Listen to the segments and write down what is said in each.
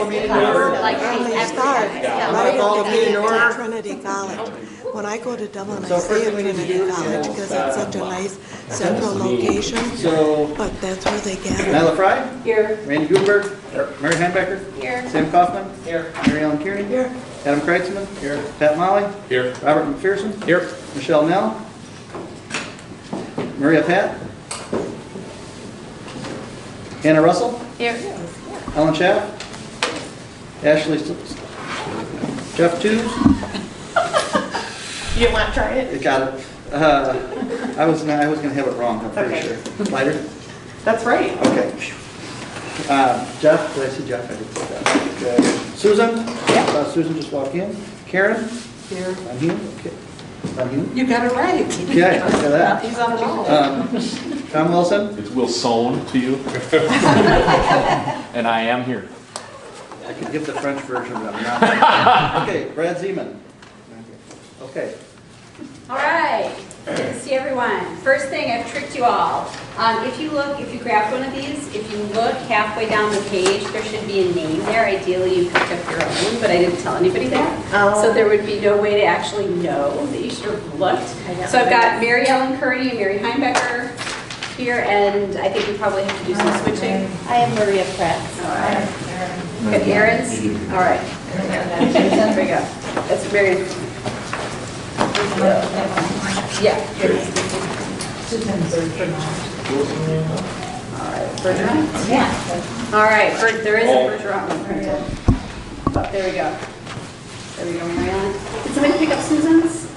call the meeting to order? Like Right, call the meeting to order. Trinity College. When I go to Dublin, So I first stay thing at we need to Trinity do College is, because it's such a nice central location. So, But that's where they gather. Nyla Fry, Here. Randy Gutenberg, Mary Heimbecker, Here. Sam Kaufman, Mary Ellen Kearney, Here. Adam Kreitzman, Pat Molly, Here. Robert McPherson, Michelle Nell, Maria Pat, Hannah Russell, Here. Ellen Schaff, Ashley, Jeff Toombs. You want to try it? It got it. I was gonna have it wrong, I'm pretty sure. Lighter? That's right. Okay. Jeff, did I see Jeff? I did see Jeff. Okay. Susan? Susan just walked in. Karen? Here. I'm here. Okay. I'm here. You got it right. Okay, look at that. He's on the roll. Tom Wilson? It's Will Sohn to you. And I am here. I could give the French version, but I'm not. Okay, Brad Zeman. Okay. All right, good to see everyone. First thing, I've tricked you all. If you grab one of these, if you look halfway down the page, there should be a name there. Ideally, you picked up your own, but I didn't tell anybody that. So there would be no way to actually know that you should have looked. So I've got Mary Ellen Kearney and Mary Heimbecker here, and I think we probably have to do some switching. I am Maria Pratt. All right. Good, Aaron's? All right. There we go. That's Mary. Yeah. All right, Bergeron? Yeah. All right, there is a Bergeron one printed. Oh, there we go. There we go, Marianne. Did somebody pick up Susan's?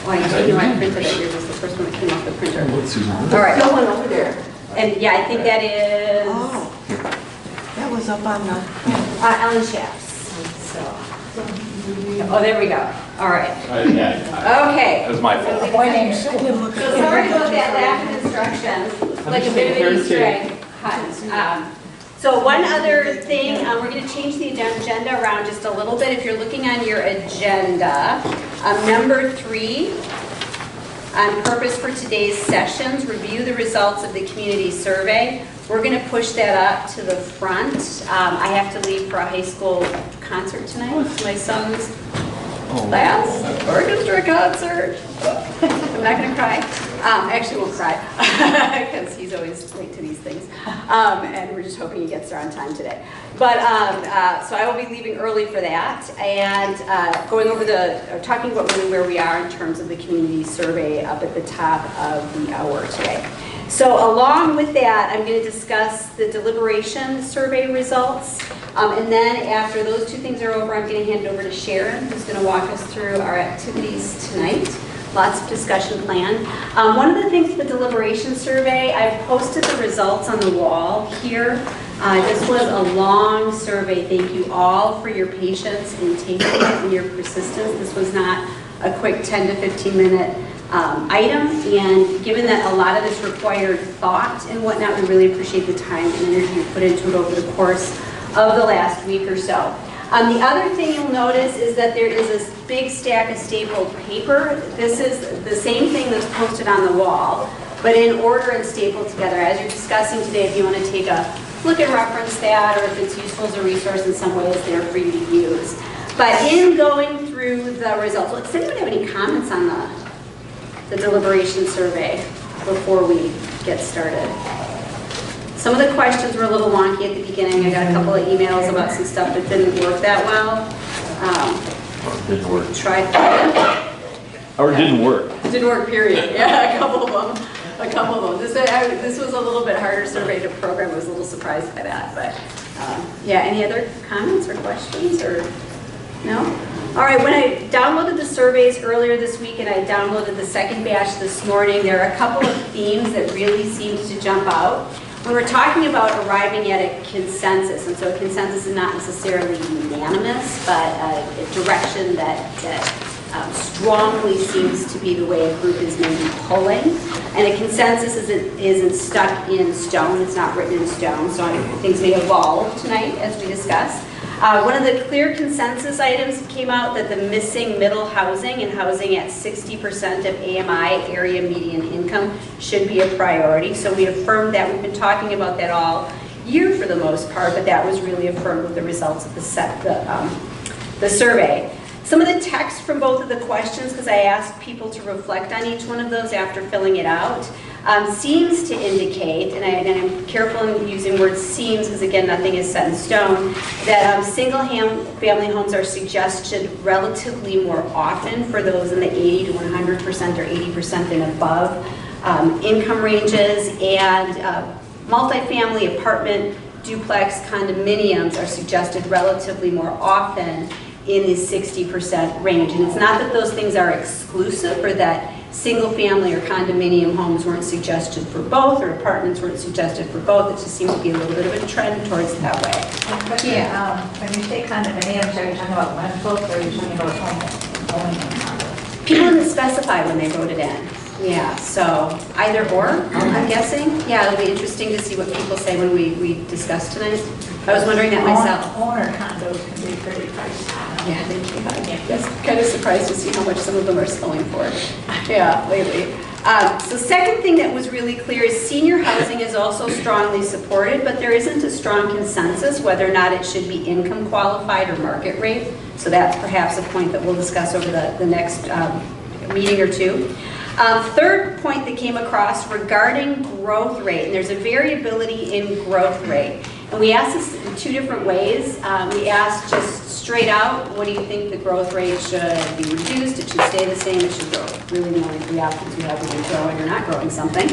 Well, I didn't know I printed it. Yours was the first one that came off the printer. All right. No one over there. And yeah, I think that is Oh, that was up on the. Ellen Schaff's. Oh, there we go. All right. Okay. That was my fault. So sorry about that lack of instructions, like a bit of an Easter egg hunt. So one other thing, we're going to change the agenda around just a little bit. If you're looking on your agenda, number 3, on purpose for today's sessions, review the results of the community survey. We're going to push that up to the front. I have to leave for a high school concert tonight. It's my son's last orchestra concert. I'm not going to cry. Actually, I won't cry because he's always late to these things. And we're just hoping he gets there on time today. But so I will be leaving early for that and going over talking about where we are in terms of the community survey up at the top of the hour today. So along with that, I'm going to discuss the deliberation survey results. And then after those two things are over, I'm going to hand it over to Sharon, who's going to walk us through our activities tonight. Lots of discussion planned. One of the things with the deliberation survey, I've posted the results on the wall here. This was a long survey. Thank you all for your patience in taking it and your persistence. This was not a quick 10 to 15 minute item, and given that a lot of this required thought and whatnot, we really appreciate the time and energy you put into it over the course of the last week or so. The other thing you'll notice is that there is this big stack of stapled paper. This is the same thing that's posted on the wall, but in order and stapled together. As you're discussing today, if you want to take a look and reference that, or if it's useful as a resource in some way, it's there for you to use. But in going through the results, does anyone have any comments on the deliberation survey before we get started? Some of the questions were a little wonky at the beginning. I got a couple of emails about some stuff that didn't work that well. Didn't work. Tried that. Or it didn't work. It didn't work, period. Yeah, a couple of them. This was a little bit harder survey to program. I was a little surprised by that. But yeah, any other comments or questions or no? All right, when I downloaded the surveys earlier this week and I downloaded the second batch this morning, there are a couple of themes that really seemed to jump out. When we're talking about arriving at a consensus, and so a consensus is not necessarily unanimous, but a direction that strongly seems to be the way a group is maybe pulling. And a consensus isn't stuck in stone, it's not written in stone, so things may evolve tonight as we discuss. One of the clear consensus items came out that the missing middle housing and housing at 60% of AMI area median income should be a priority. So we affirmed that. We've been talking about that all year for the most part, but that was really affirmed with the results of the survey. Some of the text from both of the questions, because I asked people to reflect on each one of those after filling it out, seems to indicate, and I'm careful in using words seems because again nothing is set in stone, that single family homes are suggested relatively more often for those in the 80 to 100% or 80% and above income ranges, and multifamily apartment duplex condominiums are suggested relatively more often in the 60% range. And it's not that those things are exclusive or that single family or condominium homes weren't suggested for both or apartments weren't suggested for both. It just seems to be a little bit of a trend towards that way. Yeah. When you say condominiums, are you talking about rentals or are you talking about owning a condo? People didn't specify when they wrote it in. Yeah, so either or, I'm guessing. Yeah, it'll be interesting to see what people say when we discuss tonight. I was wondering that myself. Owner condos can be pretty pricey. Yeah, they do. I'm kind of surprised to see how much some of them are selling for. Yeah, lately. So second thing that was really clear is senior housing is also strongly supported, but there isn't a strong consensus whether or not it should be income qualified or market rate. So that's perhaps a point that we'll discuss over the next meeting or two. Third point that came across regarding growth rate, and there's a variability in growth rate. And we asked this in two different ways. We asked just straight out, what do you think the growth rate should be reduced? It should stay the same, it should grow. Really the only three options we have: either growing or not growing something.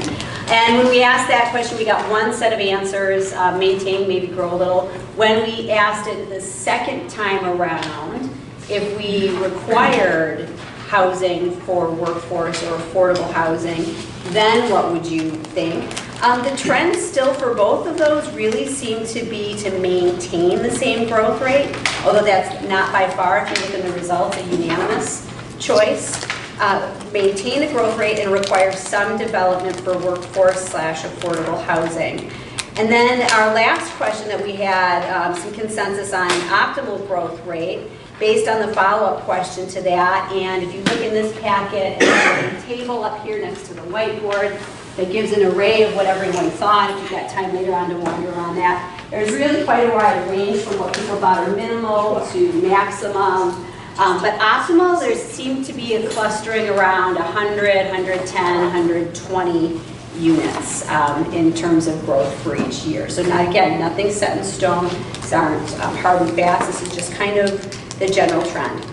And when we asked that question, we got one set of answers, maintain, maybe grow a little. When we asked it the second time around, if we required housing for workforce or affordable housing, then what would you think? The trend still for both of those really seem to be to maintain the same growth rate, although that's not by far, if you look at the results, a unanimous choice. Maintain the growth rate and require some development for workforce/affordable housing. And then our last question that we had some consensus on optimal growth rate based on the follow-up question to that. And if you look in this packet, there's a table up here next to the whiteboard that gives an array of what everyone thought. If you've got time later on to wander around that, there's really quite a wide range from what people thought are minimal to maximum. But optimal, there seemed to be a clustering around 100, 110, 120 units in terms of growth for each year. So now, again, nothing set in stone. These aren't hard and fast. This is just kind of the general trend.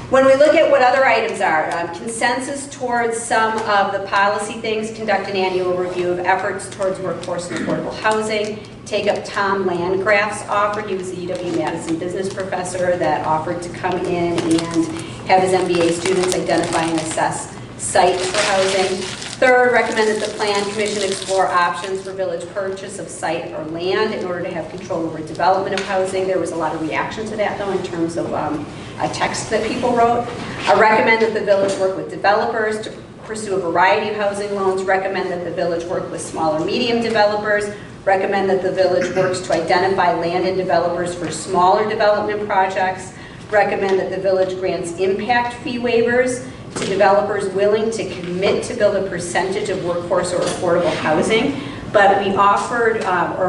When we look at what other items are, consensus towards some of the policy things: conduct an annual review of efforts towards workforce and affordable housing, take up Tom Landgraf's offer. He was the UW-Madison business professor that offered to come in and have his MBA students identify and assess sites for housing. Third, recommend that the Plan Commission explore options for village purchase of site or land in order to have control over development of housing. There was a lot of reaction to that, though, in terms of a text that people wrote. Recommend that the village work with developers to pursue a variety of housing loans. Recommend that the village work with small or medium developers. Recommend that the village works to identify land and developers for smaller development projects. Recommend that the village grants impact fee waivers to developers willing to commit to build a percentage of workforce or affordable housing. But we offered up,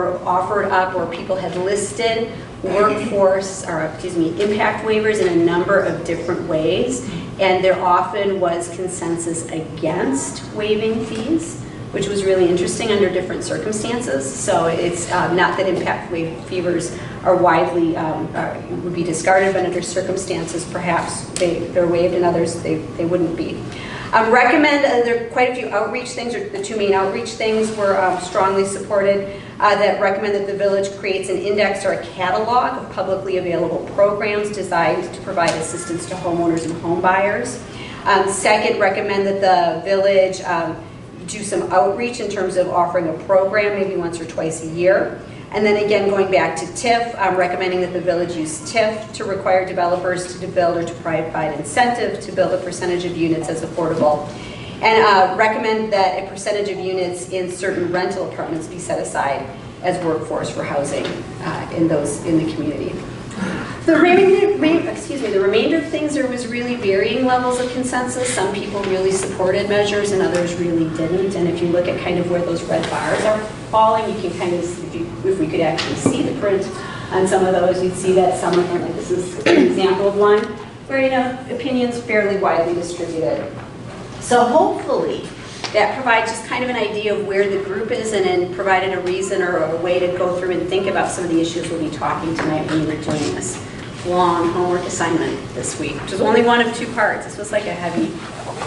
or people had listed impact waivers in a number of different ways, and there often was consensus against waiving fees, which was really interesting under different circumstances. So it's not that impact waivers are widely, would be discarded, but under circumstances perhaps they're waived and others they wouldn't be. Recommend, there are quite a few outreach things, or the two main outreach things were strongly supported, that recommend that the village creates an index or a catalog of publicly available programs designed to provide assistance to homeowners and home buyers. Second, recommend that the village do some outreach in terms of offering a program maybe once or twice a year. And then again, going back to TIF, recommending that the village use TIF to require developers to build or to provide incentive to build a percentage of units as affordable. And recommend that a percentage of units in certain rental apartments be set aside as workforce for housing in the community. The remainder of things, there was really varying levels of consensus. Some people really supported measures and others really didn't. And if you look at kind of where those red bars are falling, you can kind of, if we could actually see the print on some of those, you'd see that some of them, like this is an example of one, where, you know, opinions fairly widely distributed. So hopefully, that provides just kind of an idea of where the group is and then provided a reason or a way to go through and think about some of the issues we'll be talking tonight when we're doing this long homework assignment this week, which was only one of 2 parts. This was like a heavy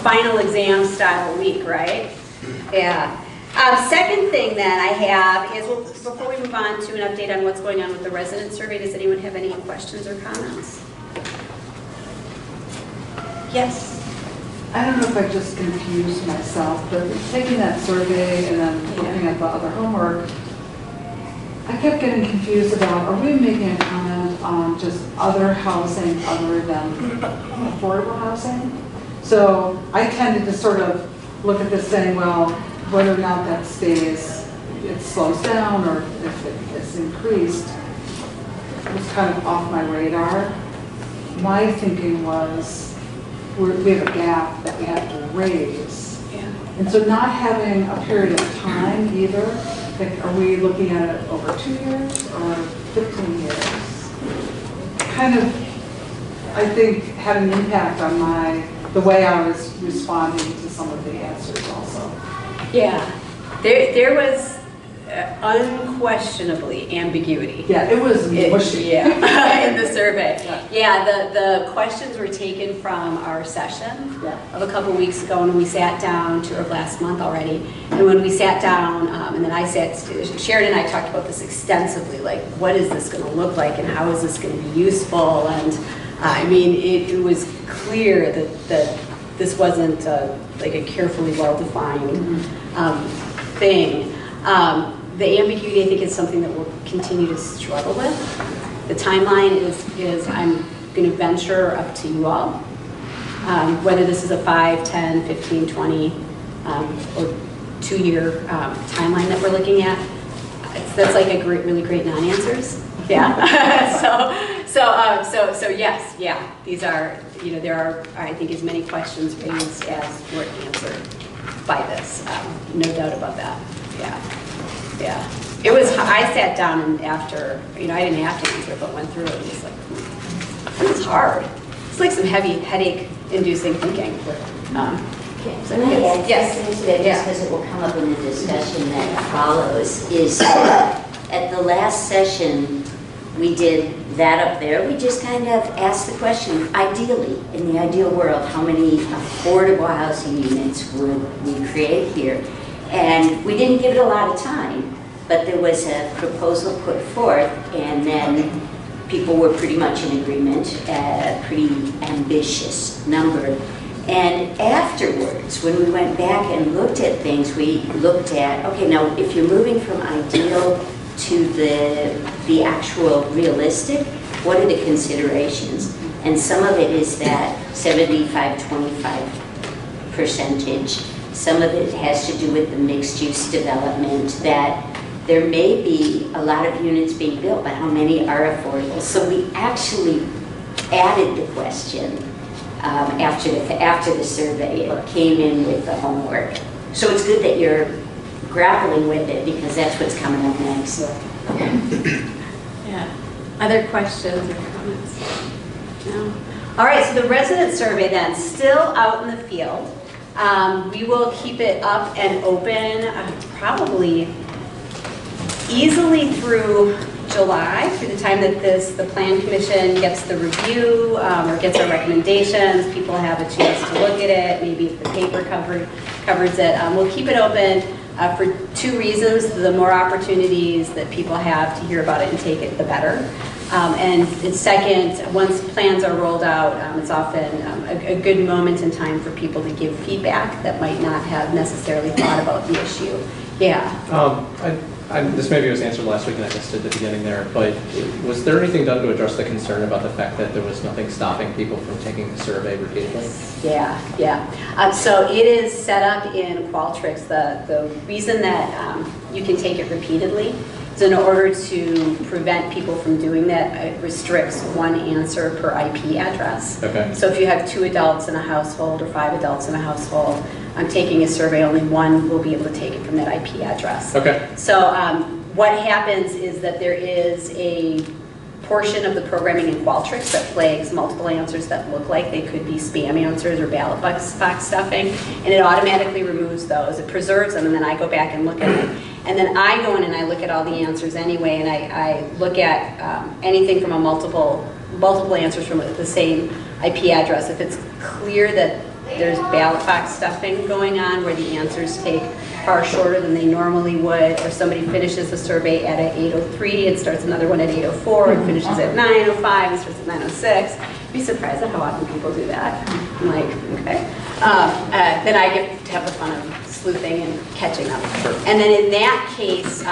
final exam style week, right? Yeah. Second thing that I have is, well, before we move on to an update on what's going on with the resident survey, does anyone have any questions or comments? Yes? I don't know if I just confused myself, but taking that survey and then looking at the other homework, I kept getting confused about, are we making a comment on just other housing other than affordable housing? So I tended to sort of look at this saying, well, whether or not that stays, it slows down, or if it's increased, it was kind of off my radar. My thinking was, we have a gap that we have to raise. Yeah. And so not having a period of time either, like, are we looking at it over 2 years or 15 years? Kind of, I think, had an impact on the way I was responding to some of the answers also. Yeah, there was unquestionably ambiguity. Yeah, it was mushy. Yeah, in the survey. Yeah, the questions were taken from our session of a couple weeks ago when we sat down, or last month already, and when we sat down, and then Sharon and I talked about this extensively, like what is this going to look like and how is this going to be useful, and I mean, it was clear that this wasn't like a carefully well-defined thing. The ambiguity, I think, is something that we'll continue to struggle with. The timeline is I'm going to venture up to you all, whether this is a 5, 10, 15, 20, or 2-year timeline that we're looking at. That's like a really great non-answers. Yeah. So yes, yeah. These are, there are, I think, as many questions raised as were answered by this. No doubt about that. Yeah. Yeah. It was, I sat down and after, I didn't have to answer it, but went through it and was like, this is hard. It's like some heavy headache-inducing thinking. Can I add something to that, just because it will come up in the discussion that follows, is at the last session, we did that up there. We just kind of asked the question, ideally, in the ideal world, how many affordable housing units would we create here? And we didn't give it a lot of time, but there was a proposal put forth, and then people were pretty much in agreement, a pretty ambitious number. And afterwards, when we went back and looked at things, we looked at, okay, now if you're moving from ideal to the actual realistic, what are the considerations? And some of it is that 75-25 percentage. Some of it has to do with the mixed-use development, that there may be a lot of units being built, but how many are affordable? So we actually added the question after the survey. It came in with the homework. So it's good that you're grappling with it, because that's what's coming up next. Yeah. Other questions or comments? No? All right, so the resident survey then, still out in the field. We will keep it up and open probably easily through July, through the time that the Plan Commission gets the review or gets our recommendations. People have a chance to look at it, maybe if the paper covers it. We'll keep it open for 2 reasons. The more opportunities that people have to hear about it and take it, the better. And second, once plans are rolled out, it's often a good moment in time for people to give feedback that might not have necessarily thought about the issue. Yeah. This maybe was answered last week and I missed it at the beginning there, but was there anything done to address the concern about the fact that there was nothing stopping people from taking the survey repeatedly? Yeah. So it is set up in Qualtrics. The reason that you can take it repeatedly So in order to prevent people from doing that, it restricts one answer per IP address. Okay. So if you have 2 adults in a household or 5 adults in a household, I'm taking a survey, only one will be able to take it from that IP address. Okay. So what happens is that there is a portion of the programming in Qualtrics that flags multiple answers that look like they could be spam answers or ballot box stuffing, and it automatically removes those. It preserves them, and then I go back and look at it. And then I go in and I look at all the answers anyway, and I look at anything from a multiple answers from the same IP address. If it's clear that there's ballot box stuffing going on where the answers take far shorter than they normally would, or somebody finishes the survey at 8:03 and starts another one at 8:04 and finishes at 9:05 and starts at 9:06. You'd be surprised at how often people do that. I'm like, okay. Then I get to have the fun of sleuthing and catching up. And then in that case,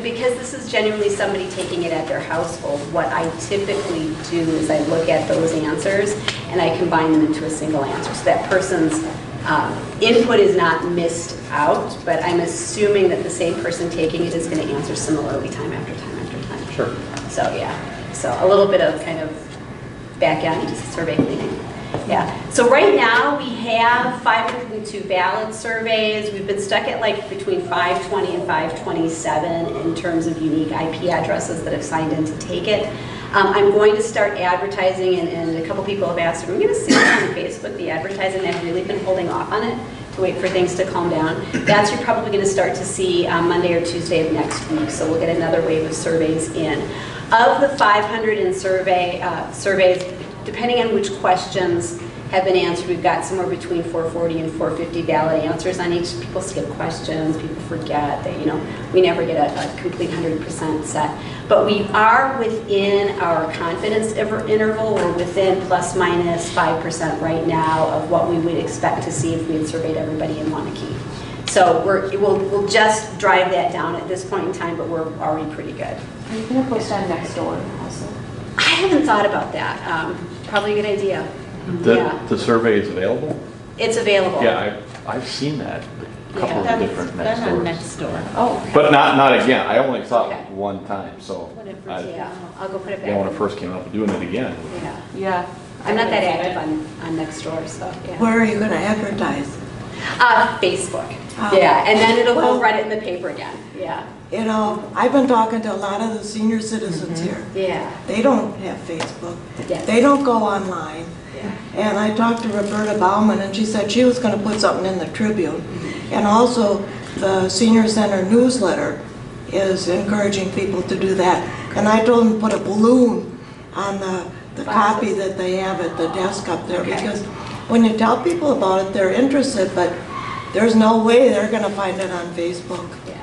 because this is genuinely somebody taking it at their household, what I typically do is I look at those answers and I combine them into a single answer. So that person's input is not missed out, but I'm assuming that the same person taking it is going to answer similarly time after time after time. Sure. So yeah, so a little bit of kind of back end survey cleaning. Yeah, so right now we have 502 ballot surveys. We've been stuck at like between 520 and 527 in terms of unique IP addresses that have signed in to take it. I'm going to start advertising, and a couple people have asked, are we going to see it on Facebook, the advertising? I've really been holding off on it to wait for things to calm down. That's you're probably going to start to see Monday or Tuesday of next week, so we'll get another wave of surveys in. Of the 500 in surveys, depending on which questions have been answered, we've got somewhere between 440 and 450 valid answers on each. People skip questions, people forget that, we never get a complete 100% set. But we are within our confidence interval. We're within plus minus 5% right now of what we would expect to see if we had surveyed everybody in Waunakee. So we'll just drive that down at this point in time, but we're already pretty good. Are you going to post on Nextdoor also? I haven't thought about that. Probably a good idea. The survey is available? It's available. Yeah, I've seen that, a couple of different next Done on doors. Nextdoor. Oh, But not again, I only saw Okay. it one time, so yeah, I'll go put it back. when it first came up, doing it again. Yeah, Yeah. I'm not that active on Nextdoor, so yeah. Where are you going to advertise? Facebook. Oh. Yeah, and then it'll go Well- run it in the paper again. Yeah, You know, I've been talking to a lot of the senior citizens here. yeah, They don't have Facebook. yes. They don't go online. Yeah. And I talked to Roberta Bauman, and she said she was going to put something in the Tribune. And also, the Senior Center newsletter is encouraging people to do that. And I told them to put a balloon on the copy that they have at the desk up there, Okay. because when you tell people about it, they're interested, but there's no way they're going to find it on Facebook. Yeah.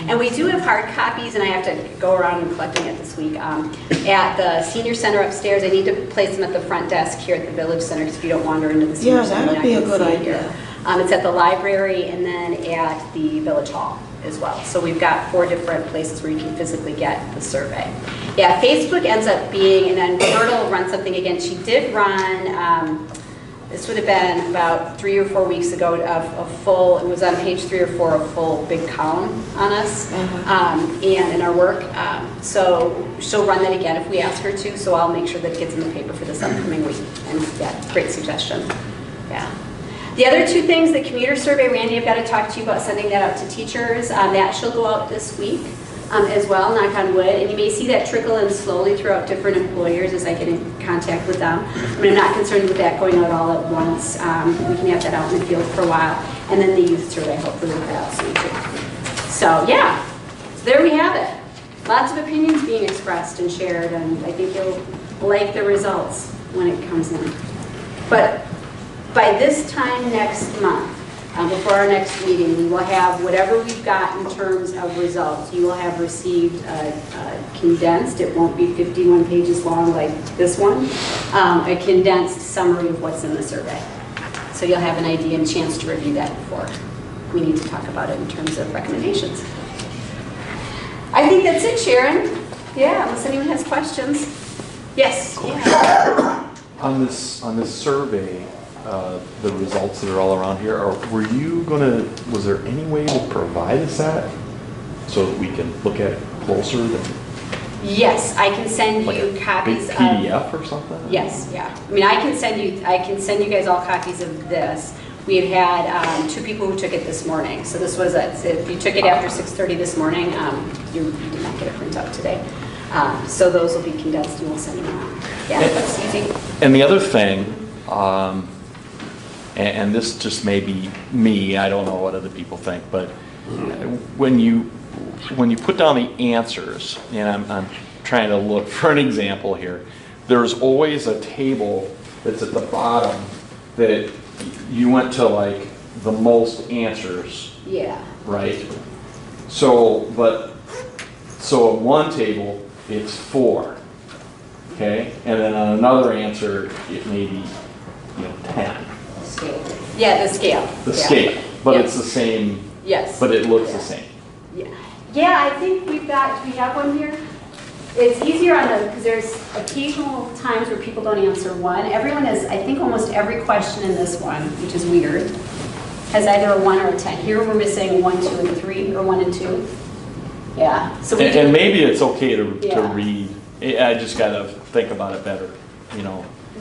And we do have hard copies, and I have to go around and collecting it this week. At the senior center upstairs, I need to place them at the front desk here at the Village Center, because if you don't wander into the senior Yeah, center, that'd be you're a not good gonna see it idea. here. It's at the library and then at the Village Hall as well. So we've got 4 different places where you can physically get the survey. Yeah, Facebook ends up being, and then Roberta will run something again. She did run, this would have been about 3 or 4 weeks ago, a full, it was on page 3 or 4, a full big column on us and in our work. So she'll run that again if we ask her to, so I'll make sure that it gets in the paper for this upcoming week. And yeah, great suggestion. Yeah. The other 2 things, the commuter survey, Randy, I've got to talk to you about sending that out to teachers. That shall go out this week. As well, knock on wood, and you may see that trickle in slowly throughout different employers as I get in contact with them. I mean, I'm not concerned with that going out all at once. We can have that out in the field for a while, and then the youth survey, hopefully we'll get out soon too. So yeah, so there we have it. Lots of opinions being expressed and shared, and I think you'll like the results when it comes in. But by this time next month, before our next meeting, we will have whatever we've got in terms of results. You will have received condensed, it won't be 51 pages long like this one, a condensed summary of what's in the survey. So you'll have an idea and chance to review that before we need to talk about it in terms of recommendations. I think that's it, Sharon. Yeah, unless anyone has questions. Yes? Yeah. On this survey, the results that are all around here, were you was there any way to provide us that? so that we can look at it closer than Yes, I can send like you a big copies of. PDF or something? Yes, yeah. I mean, I can send you guys all copies of this. We had 2 people who took it this morning. So this was, if you took it after 6:30 this morning, you did not get a printout today. So those will be condensed and we'll send them out. Yeah, that's easy. And the other thing, and this just may be me, I don't know what other people think, but when you put down the answers, and I'm trying to look for an example here, there's always a table that's at the bottom that you went to like the most answers, Yeah. right? So in one table, it's 4, okay? And then on another answer, it may be, 10. Scale. Yeah, the scale. The Yeah. scale, but Yes. it's the same, Yes. but it looks Yeah. the same. Yeah. Yeah, I think do we have one here? It's easier on the, because there's occasional times where people don't answer one. Everyone is, I think almost every question in this one, which is weird, has either a 1 or a 10. Here we're missing 1, 2, and 3, or 1 and 2. Yeah, so we And maybe it's okay to Yeah. read, I just gotta think about it better,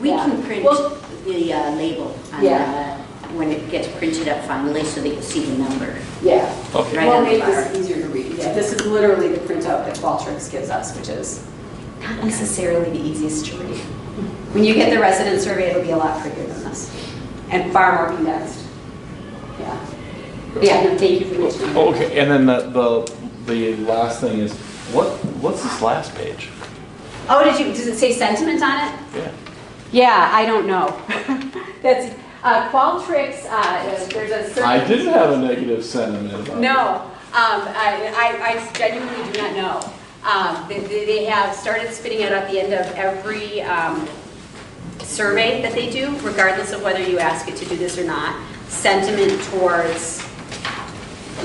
We Yeah. can print Well- the label on, Yeah. when it gets printed up finally, so that you'll see the number. Yeah. Okay. Right Well, on the make bar. this easier to read. Yeah, this is literally the printout that Qualtrics gives us, which is not necessarily the easiest to read. When you get the resident survey, it'll be a lot prettier than this, and far more condensed. Yeah. Yeah, no, thank you for mentioning that. Okay, and then the last thing is, what's this last page? Oh, does it say sentiment on it? Yeah. Yeah, I don't know. That's, Qualtrics, there's a certain. I didn't have a negative sentiment about it. No, I genuinely do not know. They have started spitting it at the end of every survey that they do, regardless of whether you ask it to do this or not. Sentiment towards,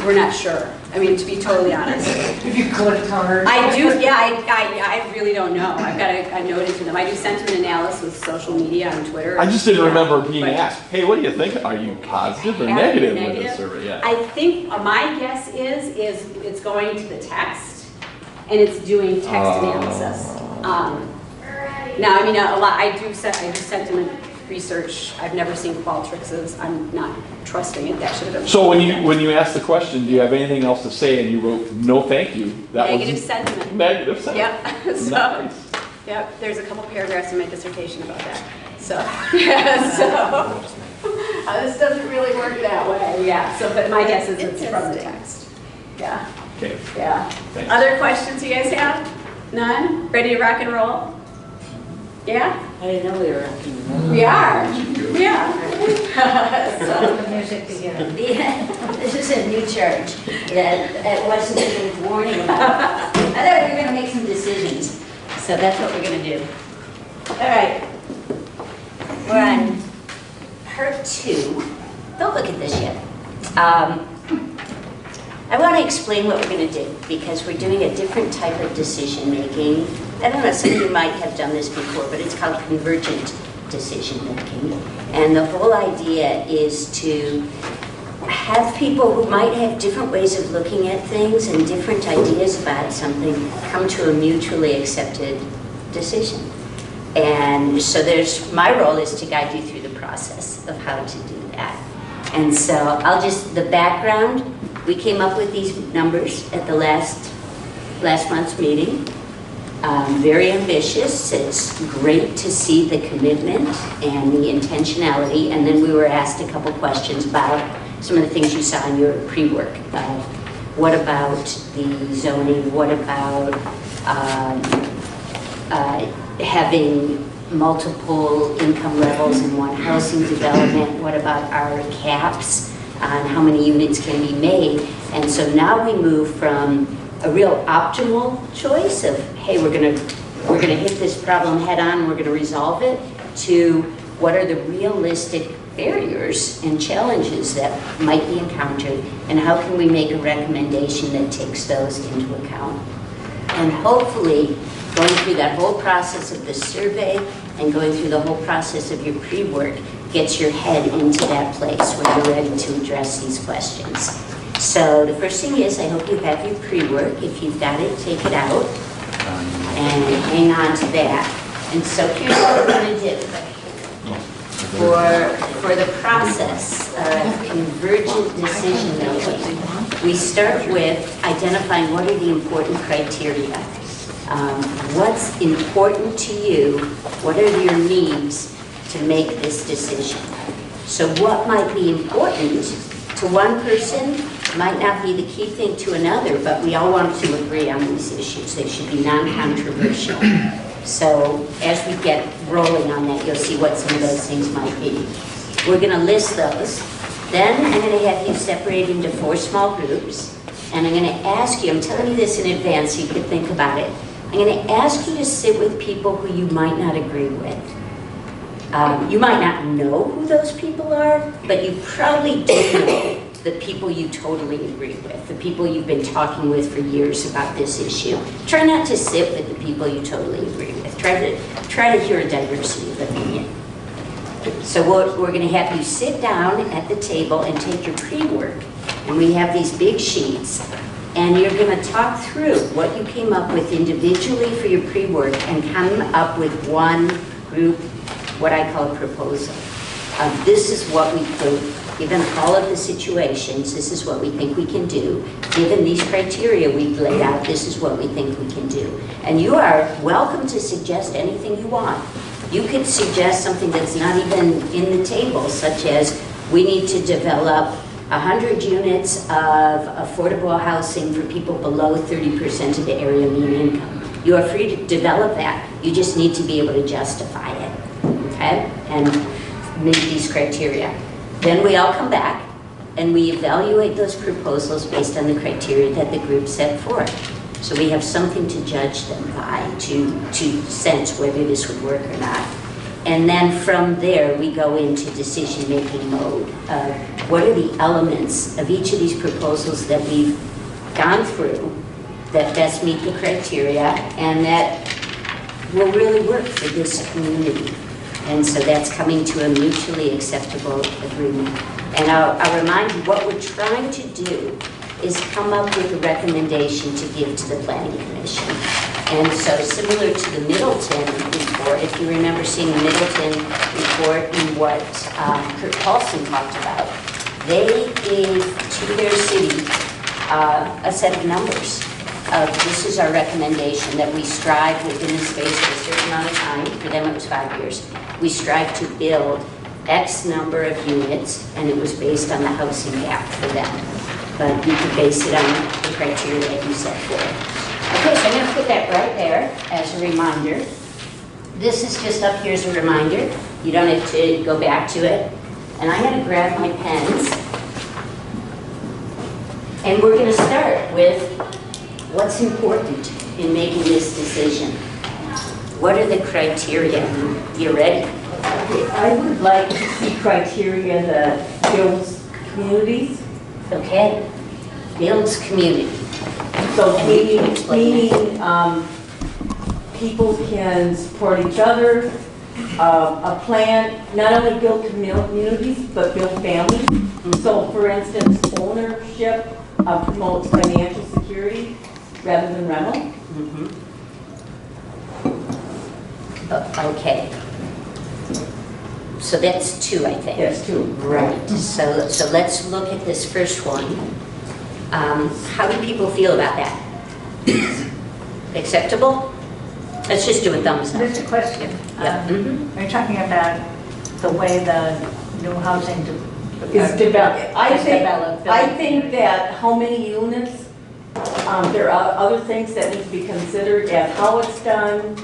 we're not sure. I mean, to be totally honest. If you clicked hard. I do, yeah, I really don't know. I've got a note into them. I do sentiment analysis with social media on Twitter. I just didn't remember being But- asked, hey, what do you think? Are you positive or Have negative you with this negative? survey? Yeah. I think my guess is it's going to the text and it's doing text analysis. Now, I mean, I do sentiment research. I've never seen Qualtrics's. I'm not trusting it. That should have been. So when you asked the question, do you have anything else to say, and you wrote, no, thank you. That Negative was sentiment. Negative sentiment. Yep. So, Nice. yep. There's a couple paragraphs in my dissertation about that. So, yeah. So this doesn't really work that way. Yeah. So, but my guess is it's from the text. Yeah. Okay. Yeah. Thanks. Other questions you guys have? None? Ready to rock and roll? Yeah? I didn't know we were up in We are. Yeah. So, The music began. This is a new charge that wasn't even warning about. I thought we were going to make some decisions, so that's what we're going to do. All right. We're on part 2. Don't look at this yet. I want to explain what we're going to do because we're doing a different type of decision making. I don't know, some of you might have done this before, but it's called convergent decision making. And the whole idea is to have people who might have different ways of looking at things and different ideas about something come to a mutually accepted decision. And so my role is to guide you through the process of how to do that. And so the background, we came up with these numbers at the last month's meeting. Very ambitious. It's great to see the commitment and the intentionality. And then we were asked a couple questions about some of the things you saw in your pre-work. What about the zoning? What about having multiple income levels in one housing development? What about our caps on how many units can be made? And so now we move from a real optimal choice of, hey, we're gonna hit this problem head on, we're gonna resolve it, to what are the realistic barriers and challenges that might be encountered, and how can we make a recommendation that takes those into account. And hopefully, going through that whole process of the survey and going through the whole process of your pre-work gets your head into that place where you're ready to address these questions. So the first thing is, I hope you have your pre-work. If you've got it, take it out and hang on to that. And so here's what we're going to do. For the process of convergent decision making, we start with identifying what are the important criteria. What's important to you? What are your needs to make this decision? So what might be important to one person might not be the key thing to another, but we all want to agree on these issues. They should be non-controversial. So as we get rolling on that, you'll see what some of those things might be. We're going to list those. Then I'm going to have you separate into 4 small groups. And I'm going to ask you, I'm telling you this in advance so you can think about it. I'm going to ask you to sit with people who you might not agree with. You might not know who those people are, but you probably do know the people you totally agree with, the people you've been talking with for years about this issue. Try not to sit with the people you totally agree with. Try to hear a diversity of opinion. So we're going to have you sit down at the table and take your pre-work, and we have these big sheets, and you're going to talk through what you came up with individually for your pre-work and come up with one group, what I call a proposal. This is what we think, given all of the situations, this is what we think we can do. Given these criteria we've laid out, this is what we think we can do. And you are welcome to suggest anything you want. You could suggest something that's not even in the table, such as we need to develop 100 units of affordable housing for people below 30% of the area mean income. You are free to develop that. You just need to be able to justify it, okay? And meet these criteria. Then we all come back and we evaluate those proposals based on the criteria that the group set forth. So we have something to judge them by, to sense whether this would work or not. And then from there, we go into decision-making mode. What are the elements of each of these proposals that we've gone through that best meet the criteria and that will really work for this community? And so that's coming to a mutually acceptable agreement. And I'll remind you, what we're trying to do is come up with a recommendation to give to the Planning Commission. And so similar to the Middleton report, if you remember seeing the Middleton report and what Kurt Paulson talked about, they gave to their city a set of numbers. This is our recommendation, that we strive within the space of a certain amount of time. For them it was 5 years. We strive to build X number of units, and it was based on the housing gap for them. But you could base it on the criteria that you set forth. Okay, so I'm going to put that right there as a reminder. This is just up here as a reminder. You don't have to go back to it. And I'm going to grab my pens. And we're going to start with what's important in making this decision. What are the criteria? You ready? I would like to see criteria that builds communities. Okay. Builds community. So meaning Explain people can support each other, a plan, not only build communities, but build families. So for instance, ownership promotes financial security rather than rental. Okay. So that's 2, I think. Yes, 2. Right. So let's look at this first one. How do people feel about that? Acceptable? Let's just do a thumbs up. There's a question. Yeah. Are you talking about the way the new housing Is developed. I developed? think that how many units, there are other things that need to be considered as how it's done,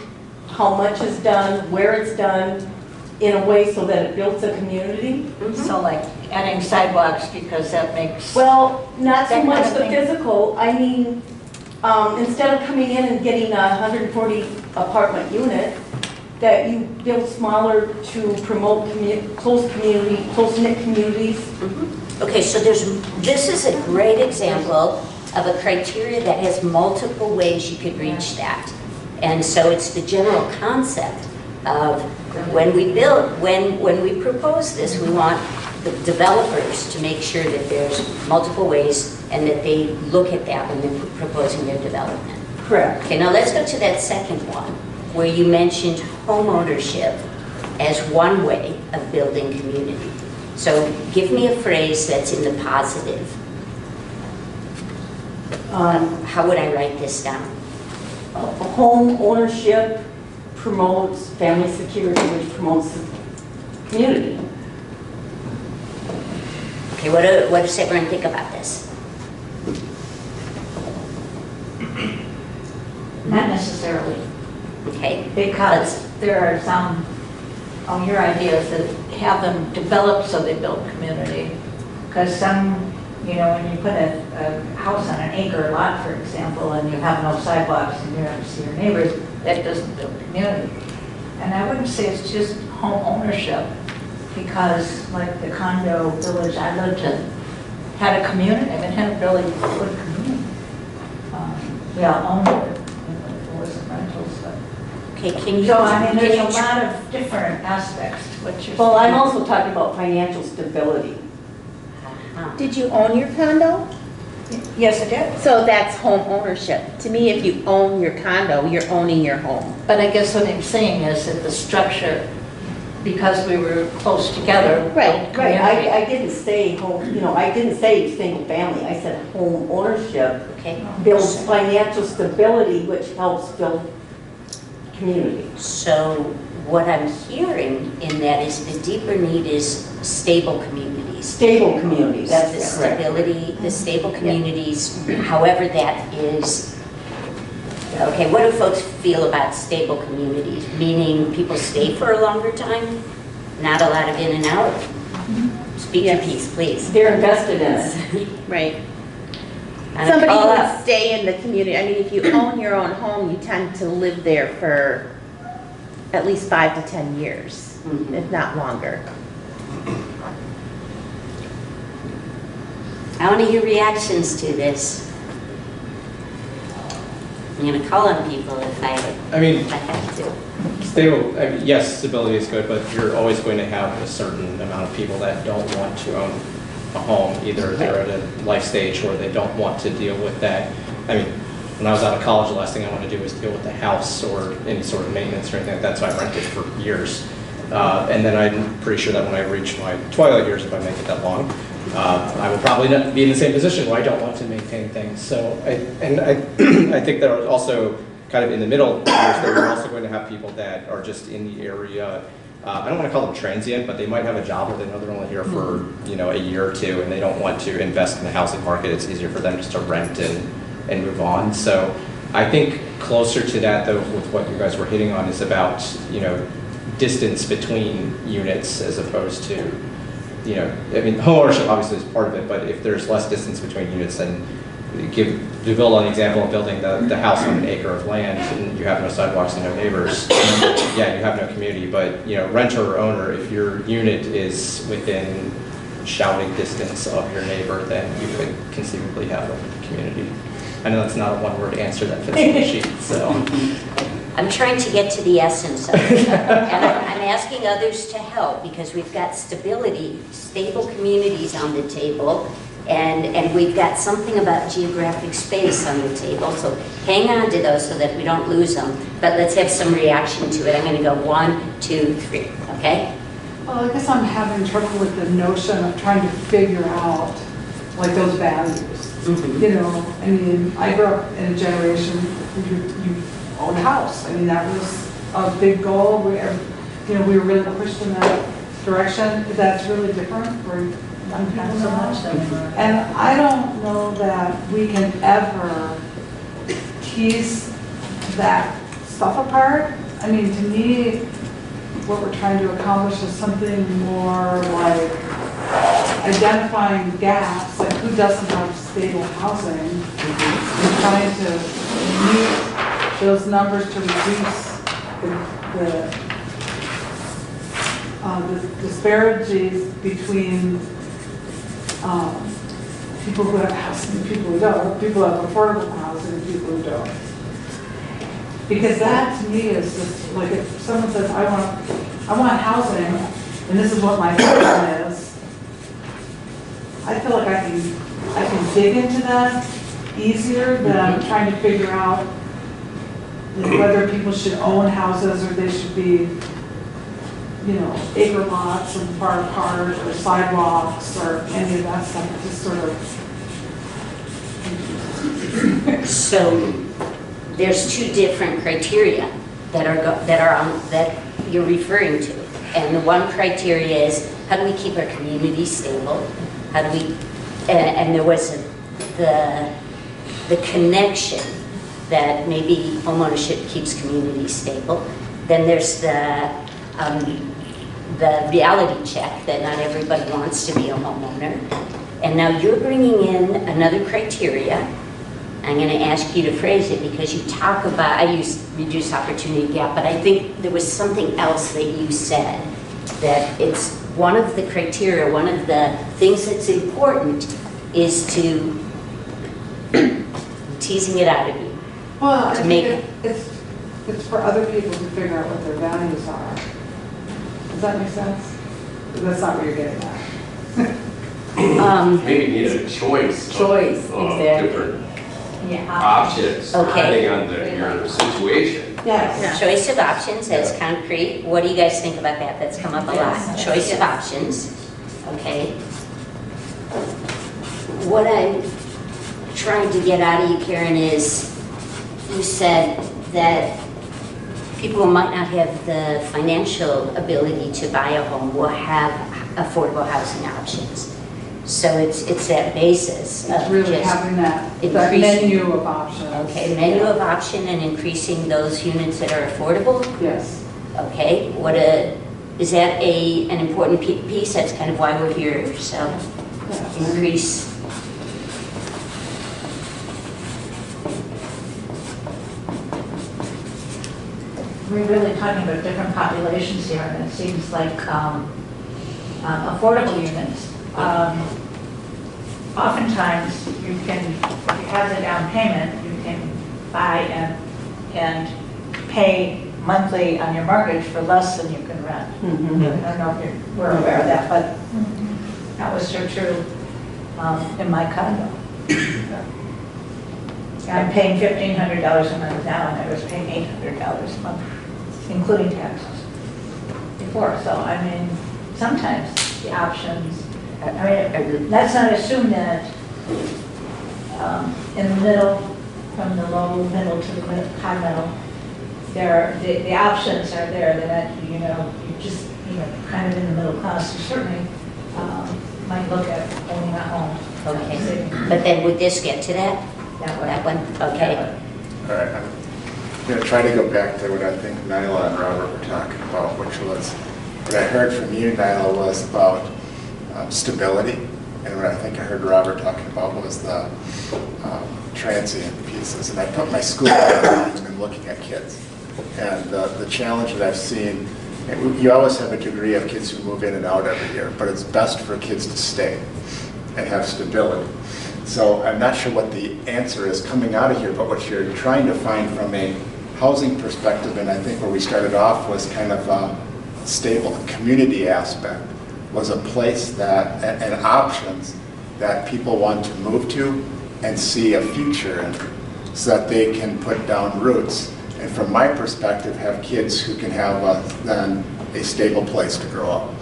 how much is done, where it's done, in a way so that it builds a community. So like adding sidewalks because that makes... Well, not so That much kind of the thing. physical. I mean, instead of coming in and getting a 140 apartment unit, that you build smaller to promote close-knit communities. Okay, so this is a great example of a criteria that has multiple ways you could reach that. And so it's the general concept of when we propose this, we want the developers to make sure that there's multiple ways and that they look at that when they're proposing their development. Correct. Okay, now let's go to that second one, where you mentioned home ownership as one way of building community. So give me a phrase that's in the positive. How would I write this down? Home ownership promotes family security, which promotes the community. Okay, what does everyone think about this? Not necessarily, Okay, because there are some, your ideas that have them develop so they build community. Because some, when you put a house on an acre lot, for example, and you have no sidewalks and you don't see your neighbors, that doesn't build community. And I wouldn't say it's just home ownership, because like the condo village I lived in had a community, I mean, had a really good community. We all owned it, it wasn't rentals, but. okay, can you? So, I mean, there's can a you- lot of different aspects to what you're saying. Well, I'm also talking about financial stability. Did you own your condo? Yes, it did. So that's home ownership. To me, if you own your condo, you're owning your home. But I guess what I'm saying is that the structure, because we were close together. Right, built Right, community. I didn't say home, I didn't say single family, I said home ownership Okay, builds financial stability, which helps build community. so what I'm hearing in that is the deeper need is stable communities. Stable community, That's that's the correct. stability, the stable communities, however that is. Okay, what do folks feel about stable communities? Meaning people stay for a longer time? Not a lot of in and out? Speak your piece, please. They're invested in it. Right. And Somebody call who would out. stay in the community. I mean, if you own your own home, you tend to live there for at least 5 to 10 years, Mhm. if not longer. I want to hear reactions to this. I'm going to call on people if I have to. Stable, yes, stability is good, but you're always going to have a certain amount of people that don't want to own a home. Either they're at a life stage or they don't want to deal with that. I mean, when I was out of college, the last thing I wanted to do was deal with the house or any sort of maintenance or anything like that, so I rented for years. And then I'm pretty sure that when I reach my twilight years, if I make it that long, I will probably not be in the same position where I don't want to maintain things. So, I think there are also kind of in the middle years that we're also going to have people that are just in the area. I don't want to call them transient, but they might have a job where they know they're only here for a year or two, and they don't want to invest in the housing market. It's easier for them just to rent and move on. So, I think closer to that, though, with what you guys were hitting on, is about distance between units as opposed to, I mean, home ownership obviously is part of it, but if there's less distance between units, then to build on the example of building the house on an acre of land and you have no sidewalks and no neighbors, yeah, you have no community. But renter or owner, if your unit is within shouting distance of your neighbor, then you could conceivably have a community. I know that's not a one-word answer that fits on the sheet, so. I'm trying to get to the essence of it. And I'm asking others to help because we've got stability, stable communities on the table, and we've got something about geographic space on the table. So hang on to those so that we don't lose them. But let's have some reaction to it. I'm going to go 1, 2, 3, okay? Well, I guess I'm having trouble with the notion of trying to figure out like those values. Mm-hmm. I mean, I grew up in a generation you own a house. I mean, that was a big goal. We were really pushed in that direction. That's really different for young people now. And I don't know that we can ever tease that stuff apart. I mean, to me, what we're trying to accomplish is something more like identifying gaps, like who doesn't have stable housing, and trying to meet those numbers to reduce the disparities between people who have housing and people who don't, people who have affordable housing and people who don't. Because that to me is just like if someone says, I want housing and this is what my income is, I feel like I can I can dig into that easier than trying to figure out whether people should own houses or they should be, you know, acre lots and far apart or sidewalks or any of that stuff. It just sort of. So there's two different criteria that you're referring to. And the one criteria is, how do we keep our community stable? How do we, and there was the connection that maybe homeownership keeps communities stable. Then there's the reality check that not everybody wants to be a homeowner. And now you're bringing in another criteria. I'm going to ask you to phrase it because you talk about, I use reduced opportunity gap, but I think there was something else that you said, that it's one of the criteria, one of the things that's important is to, teasing it out of you. Well, I To think make it's for other people to figure out what their values are. Does that make sense? That's not what you're getting at. Maybe need a choice. Choice, Of exactly. different Yeah. options, Okay. depending on your situation. Yes. Choice of options as concrete. What do you guys think about that? That's come up a lot. Yes. Choice of options. Okay. What I'm trying to get out of you, Karen, is you said that people who might not have the financial ability to buy a home will have affordable housing options. So it's that basis It's of really just having that increasing- menu of options. Okay, menu of option and increasing those units that are affordable. Yes. Okay, is that an important piece? That's kind of why we're here, so Yes. increase. We're really talking about different populations here, and it seems like affordable units. Oftentimes, you can, if you have the down payment, you can buy and pay monthly on your mortgage for less than you can rent. I don't know if you were aware of that, but that was so true in my condo. I'm paying $1,500 a month now, and I was paying $800 a month, including taxes before. So, I mean, sometimes the options, I mean, let's not assume that in the middle, from the low middle to the high middle, the options are there that, you know, you just, you know, kind of in the middle class, you certainly might look at owning a home. Okay, but then would this get to that? That one? Okay. All right, I'm going to try to go back to what I think Nyla and Robert were talking about, which was, what I heard from you, Nyla, was about stability, and what I think I heard Robert talking about was the transient pieces. And I put my school background in looking at kids, and the challenge that I've seen, you always have a degree of kids who move in and out every year, but it's best for kids to stay and have stability. So I'm not sure what the answer is coming out of here, but what you're trying to find from a housing perspective, and I think where we started off was kind of a stable community aspect, was a place that, and options that people want to move to and see a future in, so that they can put down roots. And from my perspective, have kids who can have then a stable place to grow up.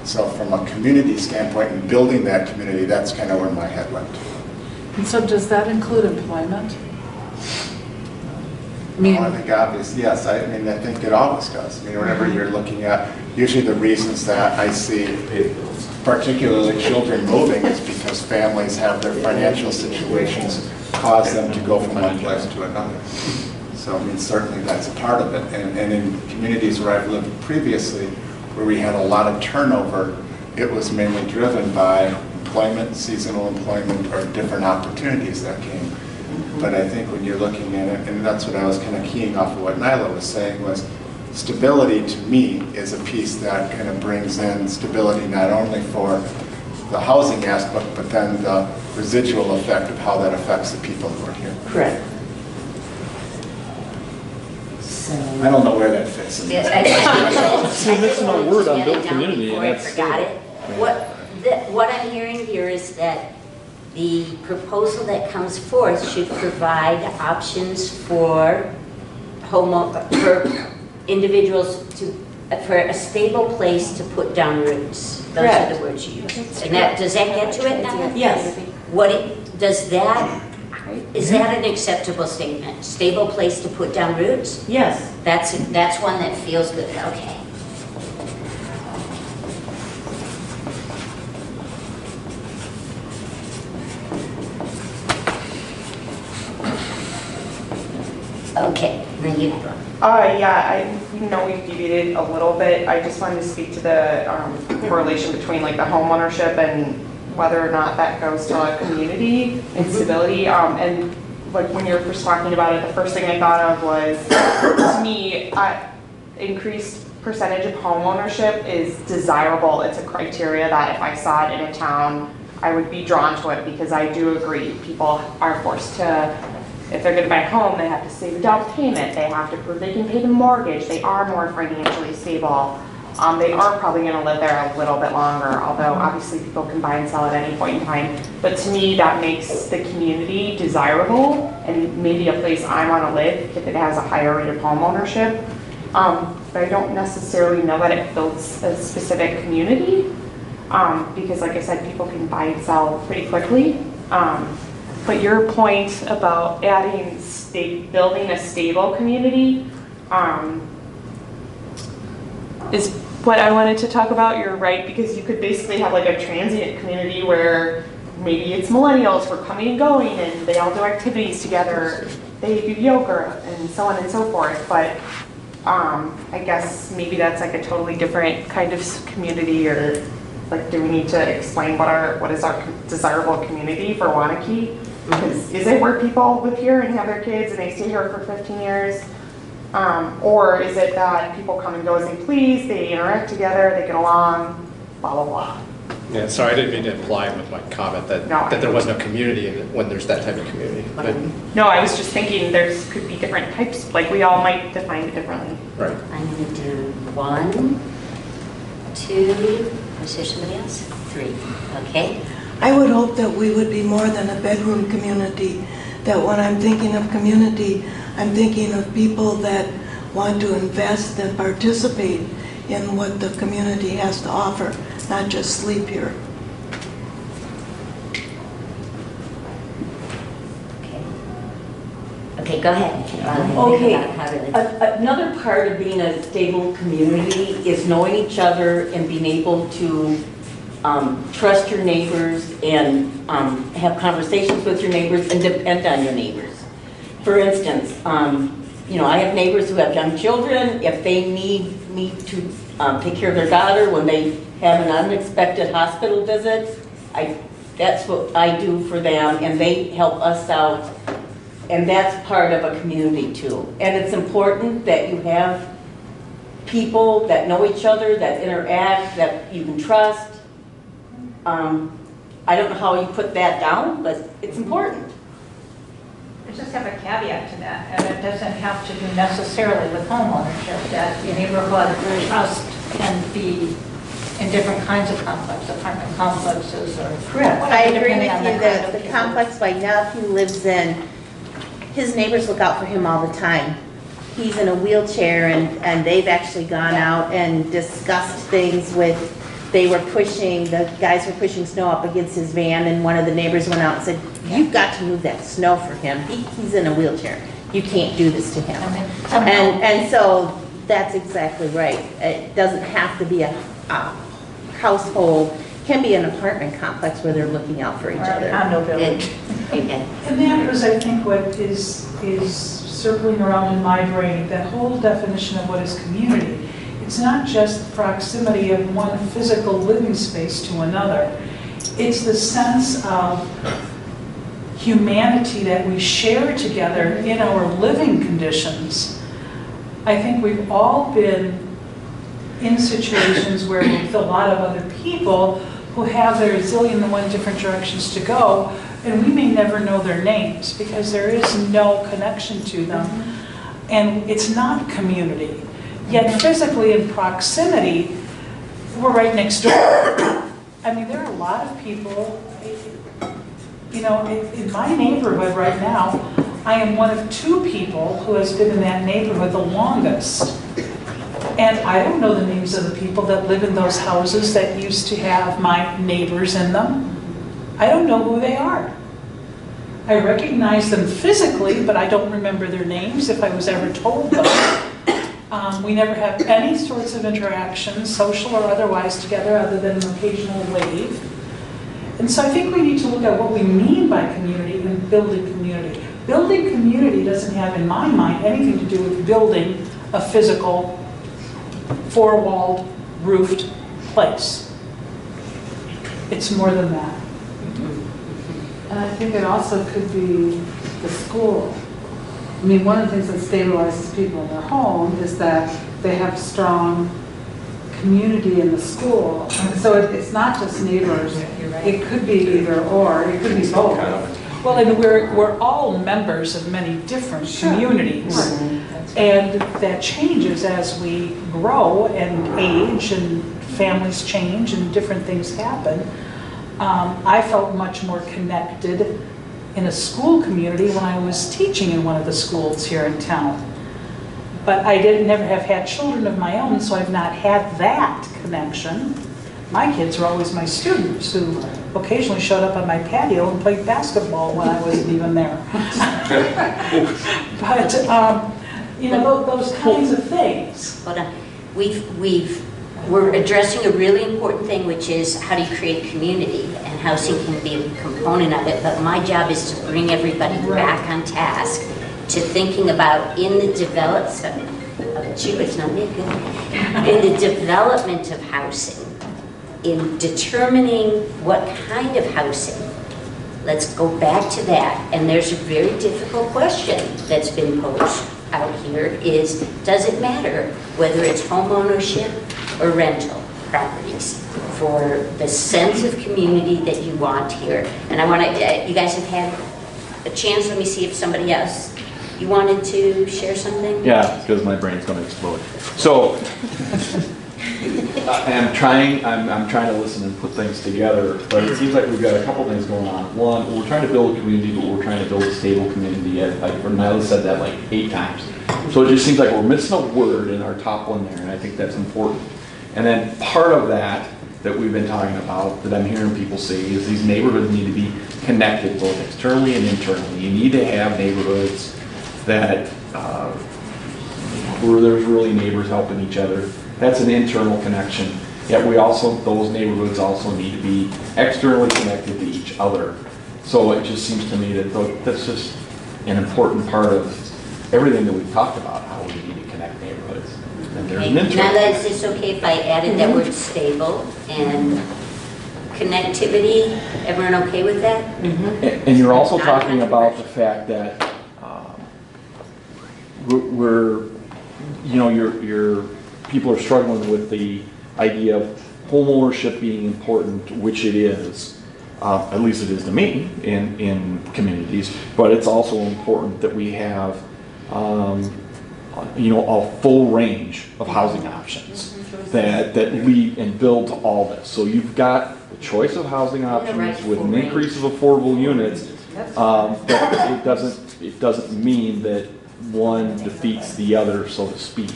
So from a community standpoint and building that community, that's kind of where my head went. And so does that include employment? I think obviously, yes. I mean, I think it always does. I mean, whenever you're looking at, usually the reasons that I see, particularly children moving, is because families have their financial situations cause them to go from one place to another. So, I mean, certainly that's a part of it. And in communities where I've lived previously, where we had a lot of turnover, it was mainly driven by employment, seasonal employment, or different opportunities that came. But I think when you're looking at it, and that's what I was kind of keying off of what Nyla was saying, was stability to me is a piece that kind of brings in stability not only for the housing aspect, but then the residual effect of how that affects the people who are here. Correct. I don't know where that fits in. See, that's my word on built community, and I that's forgot it. What I'm hearing here is that the proposal that comes forth should provide options for for individuals to, for a stable place to put down roots. Those Correct. are the words you used. And that, does that get to it now? Yes. Does that, is that an acceptable statement? Stable place to put down roots? Yes. That's one that feels good, okay. Okay, then you go. Yeah, I know we've deviated a little bit. I just wanted to speak to the correlation between like the home ownership and whether or not that goes to a community and stability. And like when you were first talking about it, the first thing I thought of was, to me, increased percentage of home ownership is desirable. It's a criteria that if I saw it in a town, I would be drawn to it, because I do agree people are forced to, if they're gonna buy a home, they have to save a down payment, they have to prove they can pay the mortgage, they are more financially stable. They are probably gonna live there a little bit longer, although obviously people can buy and sell at any point in time. But to me, that makes the community desirable and maybe a place I wanna live if it has a higher rate of home ownership. But I don't necessarily know that it builds a specific community, because like I said, people can buy and sell pretty quickly. But your point about adding building a stable community is what I wanted to talk about. You're right, because you could basically have like a transient community where maybe it's millennials who are coming and going and they all do activities together, they do yoga and so on and so forth. But I guess maybe that's like a totally different kind of community, or like, do we need to explain what is our desirable community for Waunakee? Because is it where people live here and have their kids and they stay here for 15 years? Or is it that people come and go as they please, they interact together, they get along, blah, blah, blah. Yeah, sorry, I didn't mean to imply with my comment that there was no community when there's that type of community. But, no, I was just thinking could be different types, like we all might define it differently. right. I'm going to do 1, 2, is there somebody else? 3, okay. I would hope that we would be more than a bedroom community, that when I'm thinking of community, I'm thinking of people that want to invest and participate in what the community has to offer, not just sleep here. Okay, go ahead. Okay, another part of being a stable community is knowing each other and being able to trust your neighbors and have conversations with your neighbors and depend on your neighbors. For instance, I have neighbors who have young children. If they need me to take care of their daughter when they have an unexpected hospital visit, that's what I do for them, and they help us out. And that's part of a community too. And it's important that you have people that know each other, that interact, that you can trust. I don't know how you put that down, but it's important. I just have a caveat to that, and it doesn't have to do necessarily with homeownership, that neighborhood trust can be in different kinds of complexes, apartment complexes or. Correct. I agree with depending on you that the kind of complex like now he lives in, his neighbors look out for him all the time. He's in a wheelchair and they've actually gone out and discussed things with, the guys were pushing snow up against his van, and one of the neighbors went out and said, you've got to move that snow for him. He's in a wheelchair. You can't do this to him. And so that's exactly right. It doesn't have to be a household, it can be an apartment complex where they're looking out for each other. Condo building. And that was, I think, what is circling around in my brain, that whole definition of what is community. It's not just the proximity of one physical living space to another. It's the sense of humanity that we share together in our living conditions. I think we've all been in situations where with a lot of other people who have their zillion and one different directions to go, and we may never know their names because there is no connection to them. And it's not community. Yet physically in proximity, we're right next door. I mean, there are a lot of people, you know, in my neighborhood right now, I am one of 2 people who has been in that neighborhood the longest. And I don't know the names of the people that live in those houses that used to have my neighbors in them. I don't know who they are. I recognize them physically, but I don't remember their names if I was ever told them. We never have any sorts of interactions, social or otherwise, together other than an occasional wave. And so I think we need to look at what we mean by community and building community. Building community doesn't have, in my mind, anything to do with building a physical, 4-walled, roofed place. It's more than that. And I think it also could be the school. I mean, one of the things that stabilizes people in their home is that they have strong community in the school. So it's not just neighbors. It could be either or. It could be both. Well, and we're all members of many different communities. And that changes as we grow and age and families change and different things happen. I felt much more connected in a school community when I was teaching in one of the schools here in town. But I never have had children of my own, so I've not had that connection. My kids were always my students who occasionally showed up on my patio and played basketball when I wasn't even there. But, you know, those kinds of things. Hold on. We're addressing a really important thing, which is how do you create community, and housing can be a component of it, but my job is to bring everybody back on task to thinking about in the development of housing, in determining what kind of housing. Let's go back to that, and there's a very difficult question that's been posed out here is, does it matter whether it's home ownership or rental properties for the sense of community that you want here? And I want to, you guys have had a chance, let me see if somebody else, you wanted to share something? Yeah, because my brain's going to explode. So, I'm trying to listen and put things together, but it seems like we've got a couple things going on. One, we're trying to build a community, but we're trying to build a stable community. Nyla said that like 8 times. So it just seems like we're missing a word in our top one there, and I think that's important. And then part of that we've been talking about, that I'm hearing people say, is these neighborhoods need to be connected both externally and internally. You need to have neighborhoods that where there's really neighbors helping each other. That's an internal connection. Yet those neighborhoods also need to be externally connected to each other. So it just seems to me that that's just an important part of everything that we've talked about, how we need to connect neighborhoods. And there's an internal. Now, is this okay if I added that word stable and connectivity? Everyone okay with that? Mm-hmm. And you're also talking about the fact that your people are struggling with the idea of home ownership being important, which it is, at least it is to me in communities, but it's also important that we have a full range of housing options that lead and build to all this. So you've got the choice of housing options with an increase of affordable units, but it doesn't mean that one defeats the other, so to speak.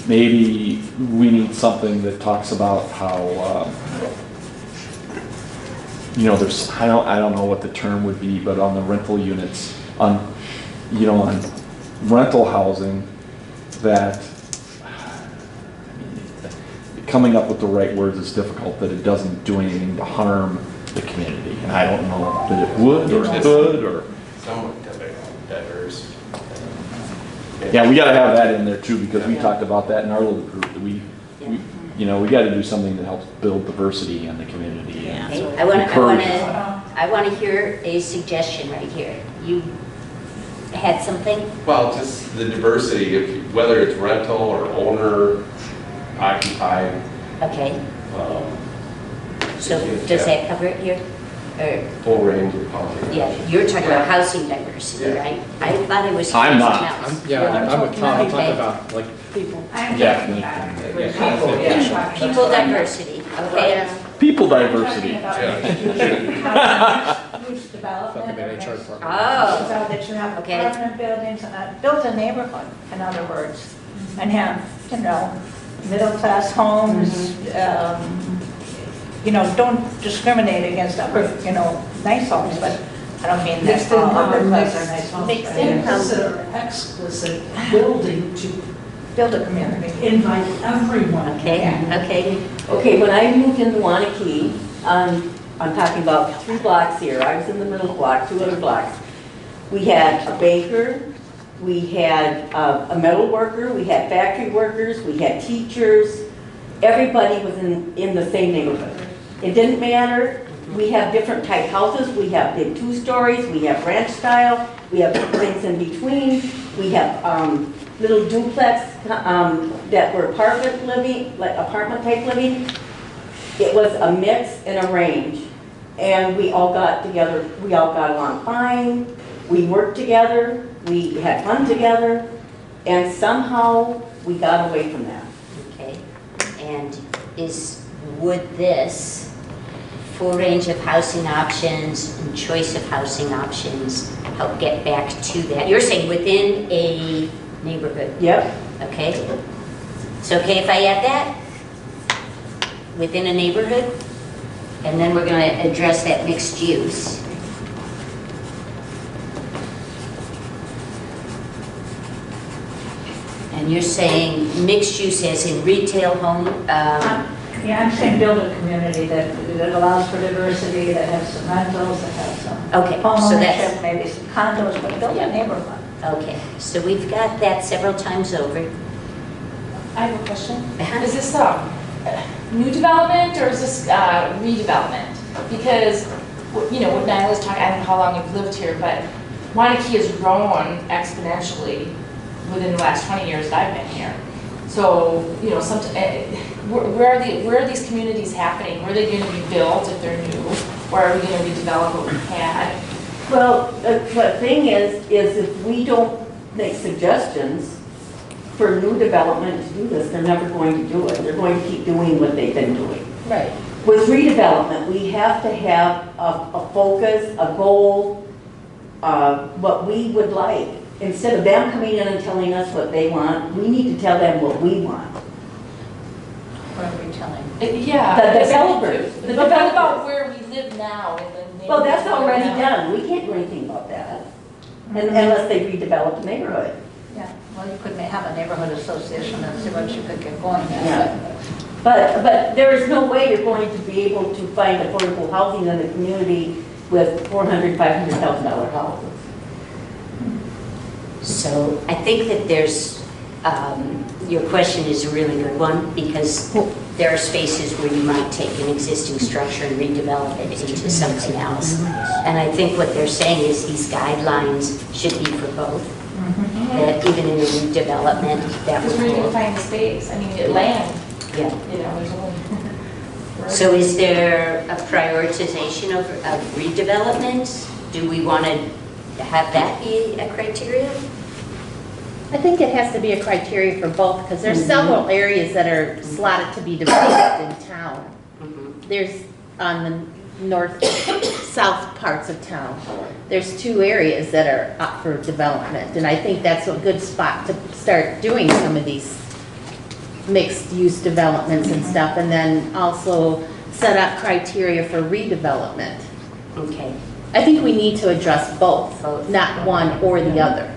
Maybe we need something that talks about how there's I don't know what the term would be, but on the rental units, on rental housing, that coming up with the right words is difficult, that it doesn't do anything to harm the community. And I don't know that it would or it could or somewhat diverse. Yeah, we got to have that in there too, because we talked about that in our little group. We got to do something that helps build diversity in the community. Yeah. And I want to hear a suggestion right here. You had something? Well, just the diversity, whether it's rental or owner, occupied. Okay. So does that cover it here? Or, full range of housing. Yeah, you're talking about housing diversity, right? I thought it was. I'm not. Else. I'm with Tom. I'm talking about like People. people People diversity, okay? People diversity. Huge development. Fucking HR department. Oh. So that you have Okay. apartment buildings, build a neighborhood, in other words, and have, middle-class homes, don't discriminate against upper, nice homes, but I don't mean that all upper class are nice homes. Mixed but income. Implicit or explicit building to Build a community. invite everyone. Okay. Okay, when I moved into Waunakee, I'm talking about 3 blocks here. I was in the middle block, 2 other blocks. We had a baker, we had a metal worker, we had factory workers, we had teachers. Everybody was in the same neighborhood. It didn't matter. We have different type houses. We have big 2 stories, we have ranch style, we have things in between. We have little duplex that were apartment living, like apartment type living. It was a mix and a range. And we all got together, we all got along fine. We worked together, we had fun together, and somehow we got away from that. Okay. And would this full range of housing options and choice of housing options help get back to that? You're saying within a neighborhood? Yep. Okay. It's okay if I add that? Within a neighborhood? And then we're going to address that mixed use. And you're saying mixed use as in retail home? Yeah, I'm saying build a community that allows for diversity, that has some rentals, that has some Okay, home so ownership, that's- maybe some condos, but build a neighborhood. Okay, so we've got that several times over. I have a question. Uh-huh. Is this new development or is this redevelopment? Because, what Nyla's talking, I don't know how long you've lived here, but Waunakee has grown exponentially within the last 20 years that I've been here. So, where are these communities happening? Where are they going to be built if they're new? Where are we going to redevelop what we had? Well, the thing is if we don't make suggestions for new development to do this, they're never going to do it. They're going to keep doing what they've been doing. Right. With redevelopment, we have to have a focus, a goal, what we would like. Instead of them coming in and telling us what they want, we need to tell them what we want. What are we telling? Yeah. The developers. But what about where we live now in the neighborhood? Well, that's already done. We can't do anything about that unless they redevelop the neighborhood. Yeah, well, you could have a neighborhood association and see what you could get going there. Yeah. But there is no way you're going to be able to find affordable housing in the community with $400,000, $500,000 houses. So I think that your question is a really good one because there are spaces where you might take an existing structure and redevelop it into something else. And I think what they're saying is these guidelines should be for both. That even in a redevelopment, that Because would we're going to hold. find space, land, Yeah. there's only. So is there a prioritization of redevelopment? Do we want to have that be a criteria? I think it has to be a criteria for both, because there's several areas that are slotted to be developed in town. There's on the north-south parts of town. There's 2 areas that are up for development, and I think that's a good spot to start doing some of these mixed-use developments and stuff, and then also set up criteria for redevelopment. Okay. I think we need to address both, not one or the other.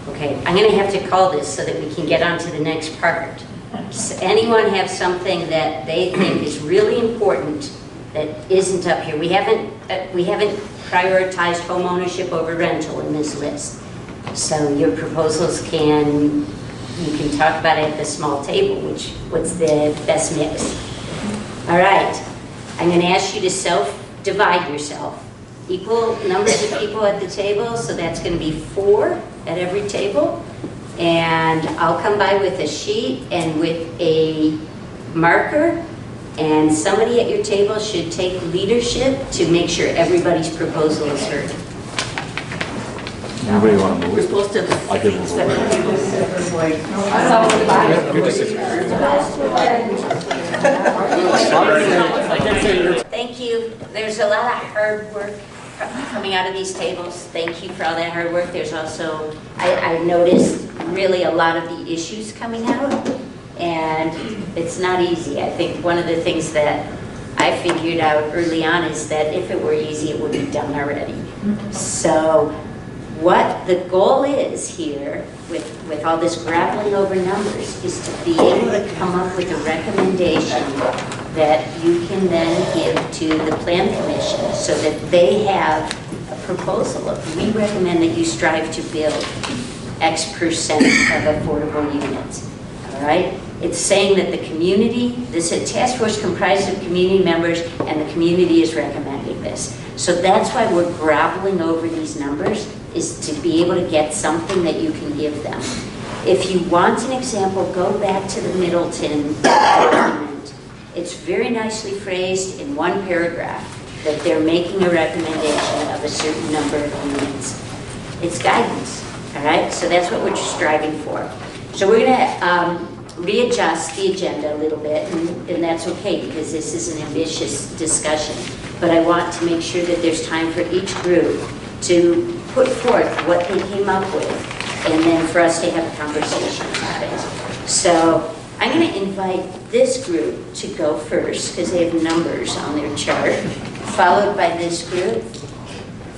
Okay, I'm going to have to call this so that we can get on to the next part. Does anyone have something that they think is really important that isn't up here? We haven't prioritized home ownership over rental in this list. So your proposals you can talk about it at the small table, what's the best mix. All right, I'm going to ask you to self-divide yourself. Equal numbers of people at the table, so that's going to be 4 at every table. And I'll come by with a sheet and with a marker, and somebody at your table should take leadership to make sure everybody's proposal is heard. Anybody want to move? We're supposed to. I give them a Thank you. There's a lot of hard work coming out of these tables. Thank you for all that hard work. There's also, I noticed really a lot of the issues coming out, and it's not easy. I think one of the things that I figured out early on is that if it were easy, it would be done already. So what the goal is here with all this grappling over numbers is to be able to come up with a recommendation that you can then give to the Plan Commission so that they have a proposal of, we recommend that you strive to build X% of affordable units, all right? It's saying that the community, this is a task force comprised of community members, and the community is recommending this. So that's why we're grappling over these numbers, is to be able to get something that you can give them. If you want an example, go back to the Middleton document. It's very nicely phrased in one paragraph that they're making a recommendation of a certain number of units. It's guidance, all right? So that's what we're striving for. So we're gonna readjust the agenda a little bit, and that's okay because this is an ambitious discussion. But I want to make sure that there's time for each group to put forth what they came up with, and then for us to have a conversation about it. So I'm going to invite this group to go first because they have numbers on their chart, followed by this group,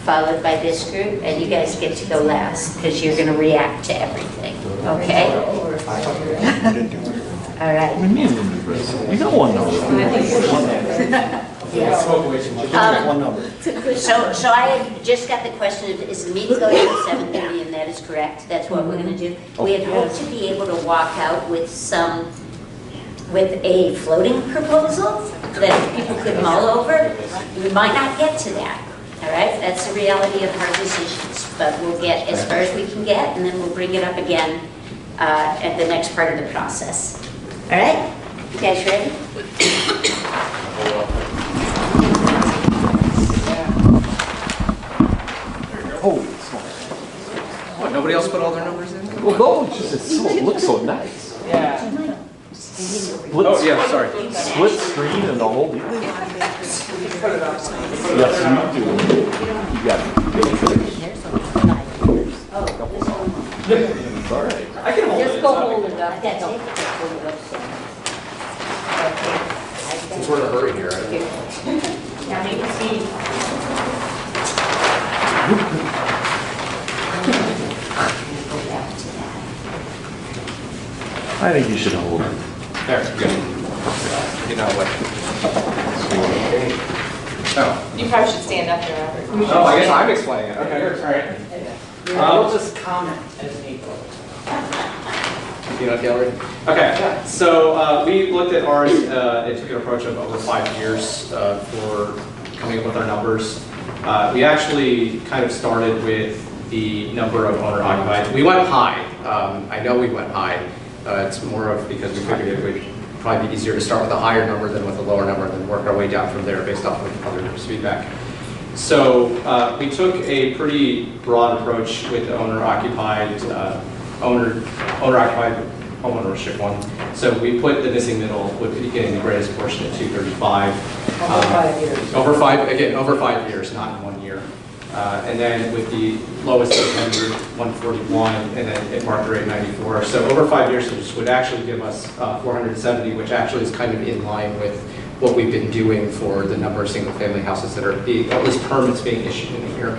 followed by this group, and you guys get to go last because you're going to react to everything, okay? All right. We got one number. Yes. One number. So I had just got the question, is the meeting going to 7:30, and that is correct? That's what we're going to do. We had hoped to be able to walk out with a floating proposal that people could mull over. We might not get to that, all right? That's the reality of hard decisions, but we'll get as far as we can get, and then we'll bring it up again at the next part of the process. All right? You guys ready? Holy What, nobody else put all their numbers in? Well, no, it looks so nice. Yeah. Oh, yeah, sorry. Split screen and the whole deal. Yes, you do. You got it. It's all right. I can hold it. Just go hold it up. Since we're in a hurry here, Now make it see. I think you should hold it. There, good. You know what? Oh. You probably should stand up there, Robert. Oh, I guess I'm explaining it. Okay, all right. We'll just comment as April. You know, gallery? Okay, so we looked at ours and took an approach of over 5 years for coming up with our numbers. We actually kind of started with the number of owner occupied. We went high. I know we went high. It's more of because we figured it would probably be easier to start with a higher number than with a lower number and then work our way down from there based off of others' feedback. So we took a pretty broad approach with the owner-occupied homeownership one. So we put the missing middle with getting the greatest portion at 235. Over 5 years. Over 5 years, not in 1 year. And then with the lowest 800, 141, and then at market rate 94. So over 5 years, this would actually give us 470, which actually is kind of in line with what we've been doing for the number of single-family houses that are being, at least permits being issued in a year.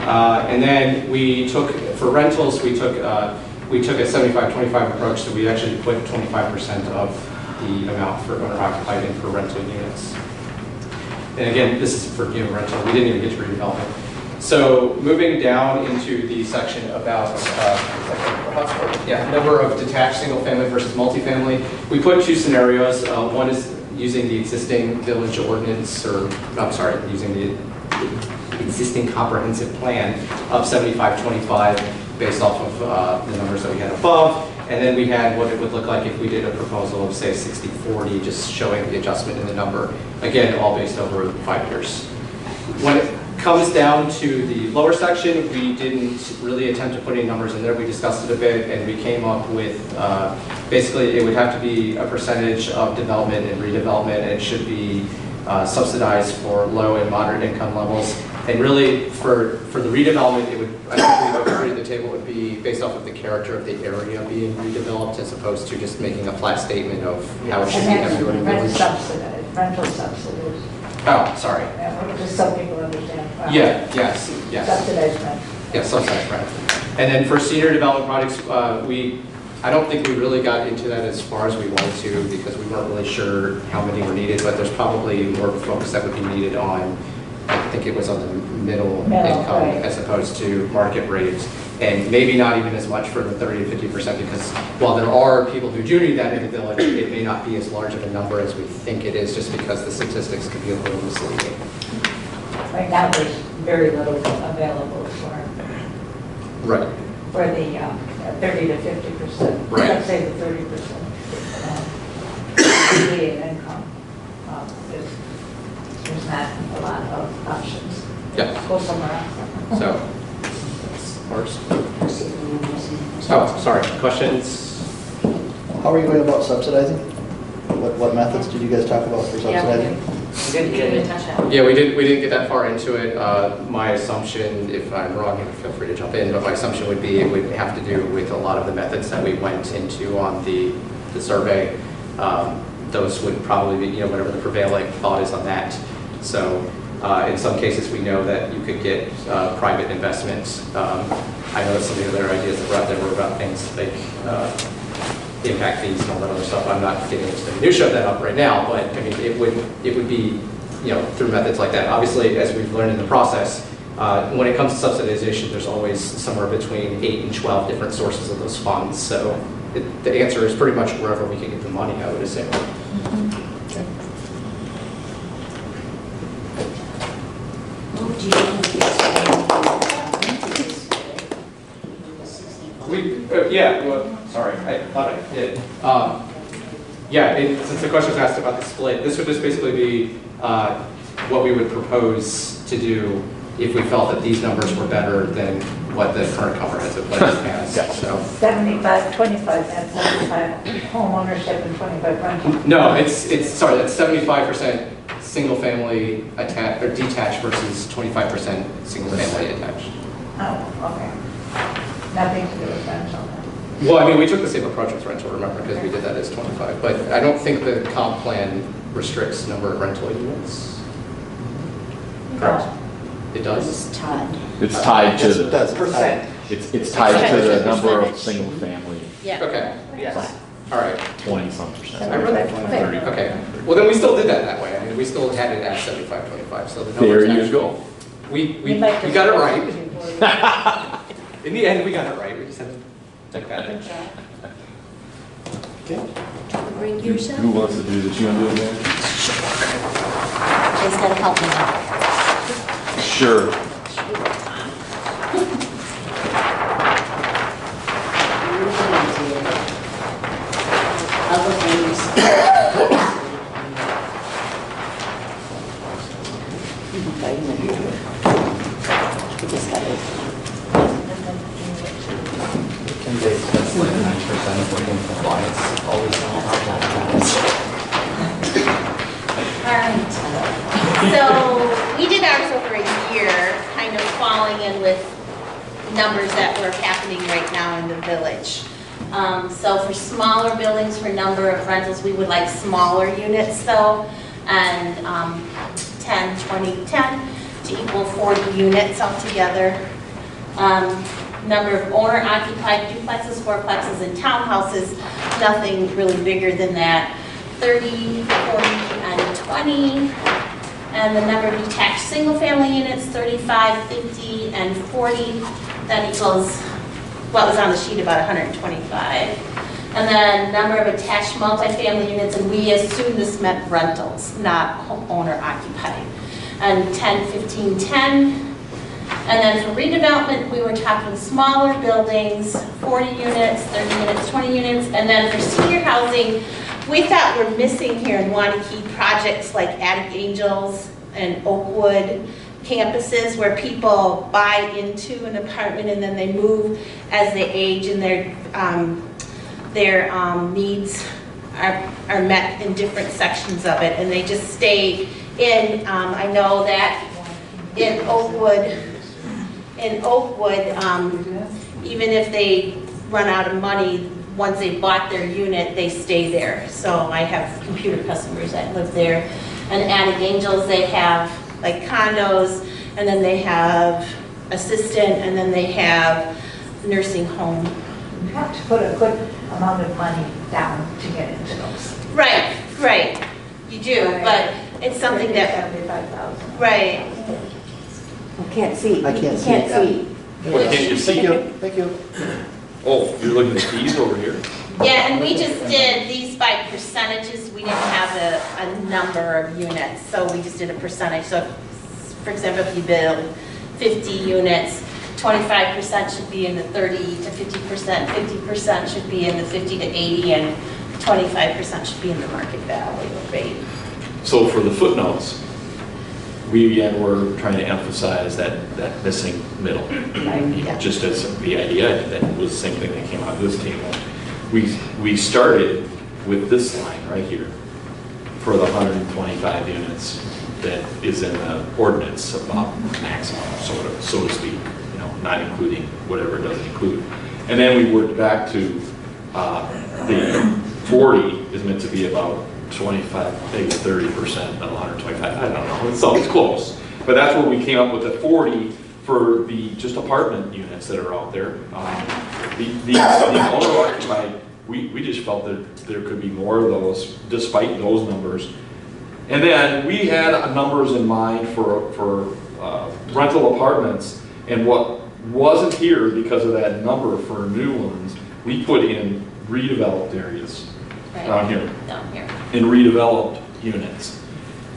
And then we took, for rentals, we took a 75-25 approach, so we actually put 25% of the amount for owner-occupied in for rental units. And again, this is for rental. We didn't even get to redevelopment. So moving down into the section about number of detached single-family versus multifamily, we put 2 scenarios. One is using the existing village ordinance, using the existing comprehensive plan of 75-25 based off of the numbers that we had above. And then we had what it would look like if we did a proposal of, say, 60-40, just showing the adjustment in the number. Again, all based over 5 years. comes down to the lower section, we didn't really attempt to put any numbers in there. We discussed it a bit, and we came up with, basically, it would have to be a percentage of development and redevelopment, and it should be subsidized for low and moderate income levels. And really, for the redevelopment, it would, I think we agreed at the table, would be based off of the character of the area being redeveloped, as opposed to just making a flat statement of how it should be everywhere in the village. Rental subsidies. Oh, sorry. Yeah, just so people understand. Yes. Subsidized rent. Yeah, subsidized rent. And then for senior development projects, I don't think we really got into that as far as we wanted to, because we weren't really sure how many were needed, but there's probably more focus that would be needed on, I think it was on the middle income, right, as opposed to market rates. And maybe not even as much for the 30 to 50%, because while there are people who do need that in the village, it may not be as large of a number as we think it is, just because the statistics could be a little misleading. Right now, there's very little available Right. for the 30 to 50%. Right. Let's say the 30% median income. There's not a lot of options. Yeah. Go somewhere else. So, first. Oh, sorry. Questions? How are you going about subsidizing? What methods did you guys talk about for subsidizing? Yeah, we didn't get that far into it. My assumption, if I'm wrong, feel free to jump in, but my assumption would be it would have to do with a lot of the methods that we went into on the survey. Those would probably be, whatever the prevailing thought is on that. So in some cases, we know that you could get private investments. I know that some of the other ideas that were out there were about things like impact fees and all that other stuff. I'm not getting into the minutia of that up right now, but I mean, it would be, through methods like that. Obviously, as we've learned in the process, when it comes to subsidization, there's always somewhere between 8 and 12 different sources of those funds. So the answer is pretty much wherever we can get the money, I would assume. Okay. Sorry, I thought I did. Since the question was asked about the split, this would just basically be what we would propose to do if we felt that these numbers were better than what the current comprehensive plan has. So 75, 25, and 75 home ownership and 25 rental. no, that's 75% single family attached or detached versus 25% single family attached. Oh, okay. Nothing to do with rental. Well, I mean, we took the same approach with rental, remember, because we did that as 25. But I don't think the comp plan restricts number of rental units. Correct? It does? It's tied. It's tied to Yes, it the, does. Percent. it's tied to the number of single family, Yeah. Okay, Yes. all right. 20-some percent. I read that 30. Okay. Well, then we still did that way. I mean, we still had it at 75-25, so the There numbers you actually- go. We got it right. In the end, we got it right. We just had to take that. Okay. Bring Who yourself. wants to do this? You want to do it, Dan? Jay's got to help me out. Sure. Other things. We just got to. 10 days, that's like 9% of working compliance. Always know how that is. All right. So we did ours over a year, kind of falling in with numbers that were happening right now in the village. So for smaller buildings, for number of rentals, we would like smaller units though, and 10, 20, 10 to equal 40 units altogether. Number of owner-occupied duplexes, fourplexes, and townhouses, nothing really bigger than that. 30, 40, and 20. And the number of detached single-family units, 35, 50, and 40. That equals what was on the sheet, about 125. And then number of attached multifamily units, and we assume this meant rentals, not owner-occupied. And 10, 15, 10. And then for redevelopment, we were talking smaller buildings, 40 units, 30 units, 20 units. And then for senior housing, we thought we're missing here in Waunakee projects like Attic Angels and Oakwood, campuses where people buy into an apartment and then they move as they age and their needs are met in different sections of it, and they just stay in. I know that in Oakwood, even if they run out of money, once they bought their unit, they stay there. So I have computer customers that live there. And Attic Angels, they have like condos, and then they have assistant, and then they have nursing home. You have to put a good amount of money down to get into those. Right, right. You do, but it's something that, 75,000. right. I can't see. I can't You see can't it. see. What can't you see? Thank you, thank you. Oh, you're looking at these over here? Yeah, and we just did these by percentages. We didn't have a number of units, so we just did a percentage. So, for example, if you build 50 units, 25% should be in the 30 to 50%, 50% should be in the 50 to 80, and 25% should be in the market value rate. So for the footnotes, we again were trying to emphasize that missing middle. You know, just as the idea, that was the same thing that came out of this table. We started with this line right here for the 125 units that is in the ordinance about maximum, so to speak, you know, not including whatever it doesn't include. And then we worked back to the 40 is meant to be about 25, maybe 30% of 125. I don't know. It's close. But that's where we came up with the 40 for the just apartment units that are out there. The owner occupied, we just felt that there could be more of those despite those numbers. And then we had numbers in mind for rental apartments, and what wasn't here because of that number for new ones, we put in redeveloped areas down here. In redeveloped units.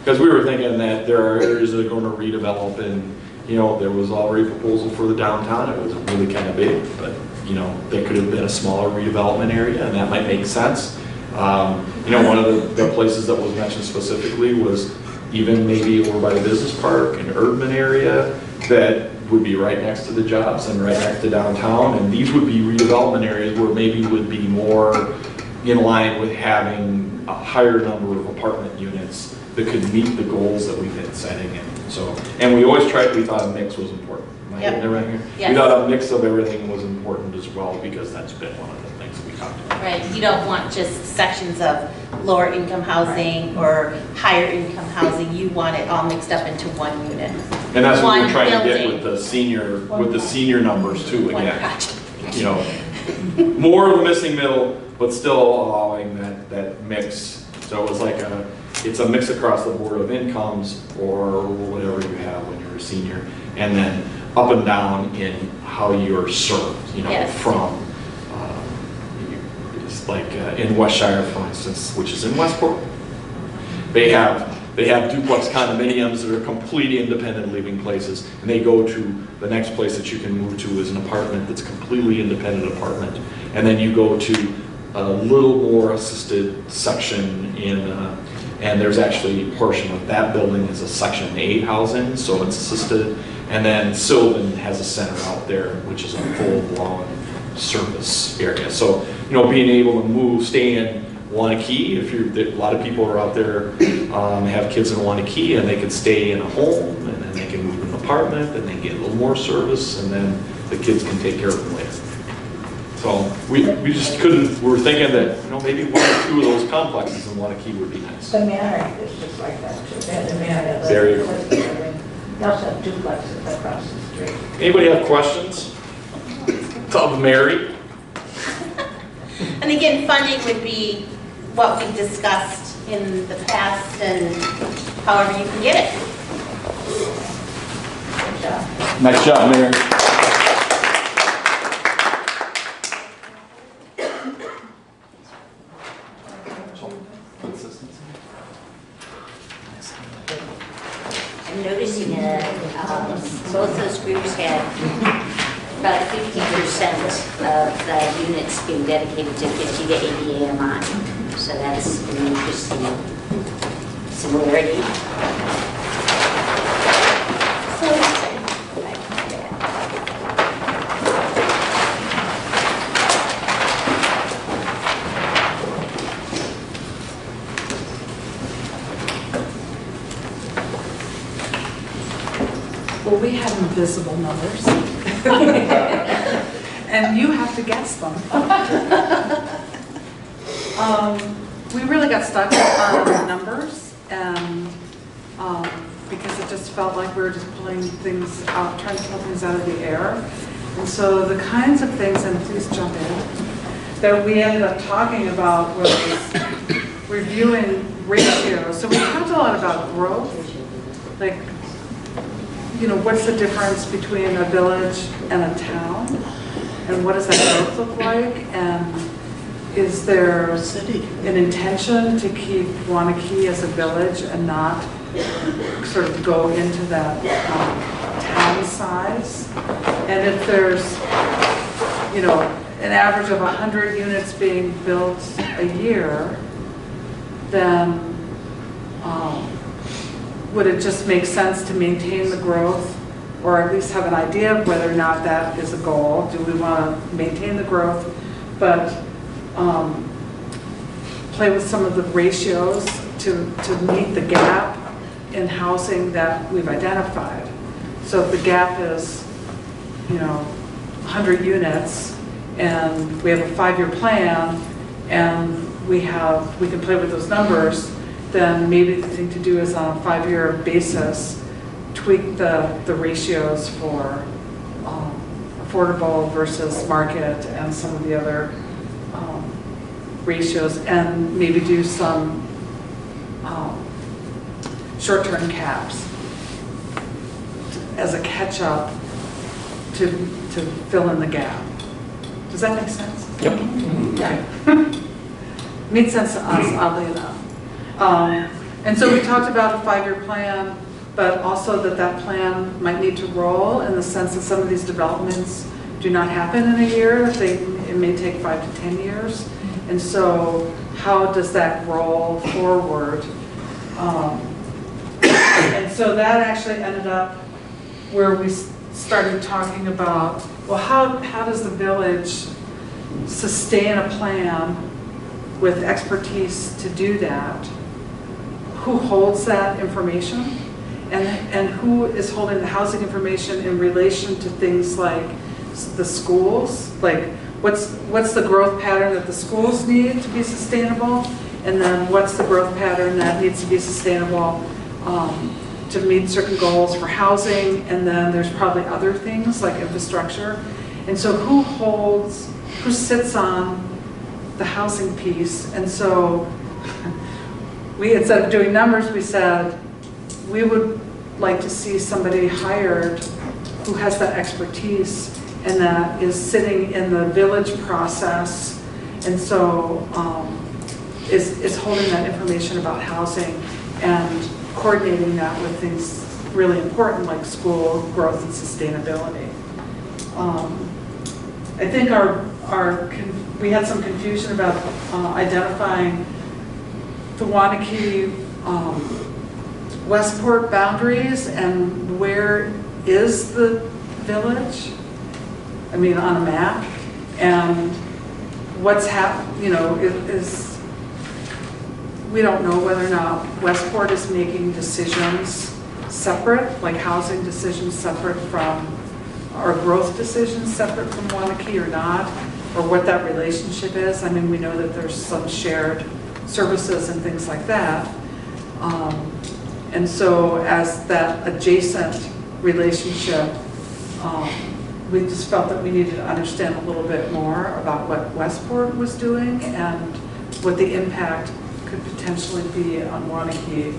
Because we were thinking that there are areas that are going to redevelop, and you know, there was already a proposal for the downtown. It was really kind of big, but you know, there could have been a smaller redevelopment area, and that might make sense. You know, one of the places that was mentioned specifically was even maybe over by the business park, an urban area that would be right next to the jobs and right next to downtown, and these would be redevelopment areas where maybe would be more in line with having a higher number of apartment units that could meet the goals that we've been setting. And we always we thought a mix was important. Am I getting it right here? Yes. We thought a mix of everything was important as well, because that's been one of the things that we talked about. Right, you don't want just sections of lower income housing or higher income housing. You want it all mixed up into one unit. And that's what One we're trying to get building. with the senior numbers too, One again. project. You know, more of a missing middle, but still allowing that mix. So it was like it's a mix across the board of incomes or whatever you have when you're a senior, and then up and down in how you're served, you know, Yes. from, it's like in Westshire, for instance, which is in Westport, they have duplex condominiums that are completely independent living places, and they go to the next place that you can move to is an apartment that's completely independent apartment, and then you go to a little more assisted section and there's actually a portion of that building is a Section 8 housing, so it's assisted, and then Sylvan has a center out there, which is a full-blown service area. So, you know, being able to stay in Waunakee, a lot of people are out there, have kids in Waunakee, and they can stay in a home, and then they can move to an apartment, and they get a little more service, and then the kids can take care of them later. So we just couldn't, we were thinking that, you know, maybe one or two of those complexes in Waunakee would be nice. The Manor is just like that too. They have the Manor. There you go. They also have duplexes across the street. Anybody have questions? Of Mary? And again, funding would be what we discussed in the past and however you can get it. Good job. Nice job, Mary. I'm noticing that both those groups had about 50% of the units being dedicated to 50 to 80 AMI. So that's an interesting similarity. So invisible numbers. And you have to guess them. We really got stuck on the numbers, and because it just felt like we were just pulling things out, trying to pull things out of the air. And so the kinds of things, and please jump in, that we ended up talking about was reviewing ratios. So we talked a lot about growth, like, you know, what's the difference between a village and a town? And what does that growth look like? And is there an intention to keep Waunakee as a village and not sort of go into that town size? And if there's, you know, an average of 100 units being built a year, then would it just make sense to maintain the growth, or at least have an idea of whether or not that is a goal? Do we want to maintain the growth, but play with some of the ratios to meet the gap in housing that we've identified? So if the gap is, you know, 100 units, and we have a 5-year plan, and we can play with those numbers, then maybe the thing to do is on a 5-year basis, tweak the ratios for affordable versus market and some of the other ratios, and maybe do some short-term caps as a catch-up to fill in the gap. Does that make sense? Yep. Okay. Made sense to us, oddly enough. And so we talked about a 5-year plan, but also that plan might need to roll in the sense that some of these developments do not happen in a year. It may take 5 to 10 years. And so how does that roll forward? And so that actually ended up where we started talking about, well, how does the village sustain a plan with expertise to do that? Who holds that information? And who is holding the housing information in relation to things like the schools? Like, what's the growth pattern that the schools need to be sustainable? And then what's the growth pattern that needs to be sustainable to meet certain goals for housing? And then there's probably other things like infrastructure. And so who sits on the housing piece? And so we, instead of doing numbers, we said we would like to see somebody hired who has that expertise and that is sitting in the village process, and so is holding that information about housing and coordinating that with things really important like school growth and sustainability. I think we had some confusion about identifying the Waunakee Westport boundaries and where is the village, I mean, on a map, and what's happening, you know, is we don't know whether or not Westport is making decisions separate, like housing decisions separate from, or growth decisions separate from Waunakee or not, or what that relationship is. I mean, we know that there's some shared services and things like that. And so as that adjacent relationship, we just felt that we needed to understand a little bit more about what Westport was doing and what the impact could potentially be on Waunakee.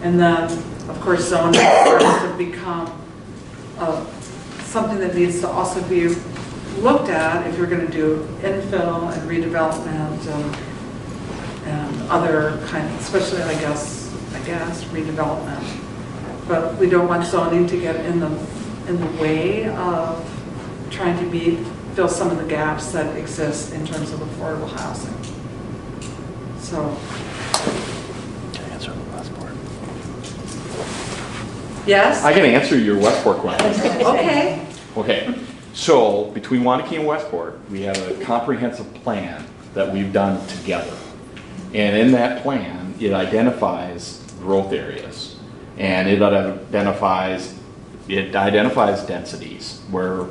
And then, of course, zoning starts to become something that needs to also be looked at if you're going to do infill and redevelopment and other kinds, especially I guess redevelopment. But we don't want zoning to get in the way of trying to fill some of the gaps that exist in terms of affordable housing. So. Can I answer the Westport? Yes? I can answer your Westport question. Okay. Okay. So between Waunakee and Westport, we have a comprehensive plan that we've done together. And in that plan, it identifies growth areas. And it identifies it identifies densities where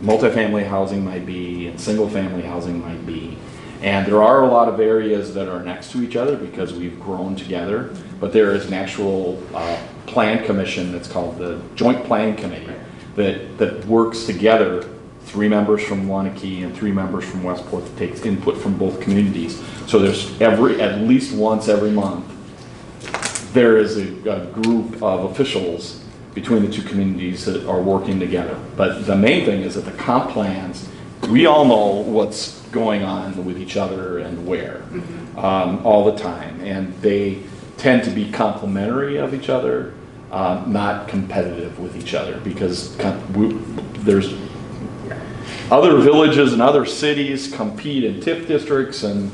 multifamily housing might be and single-family housing might be. And there are a lot of areas that are next to each other because we've grown together, but there is an actual plan commission that's called the Joint Plan Committee that works together, 3 members from Waunakee and 3 members from Westport, that takes input from both communities. So there's at least once every month, there is a group of officials between the 2 communities that are working together. But the main thing is that the comp plans, we all know what's going on with each other and where all the time. And they tend to be complementary of each other, not competitive with each other, because there's other villages and other cities compete in TIF districts and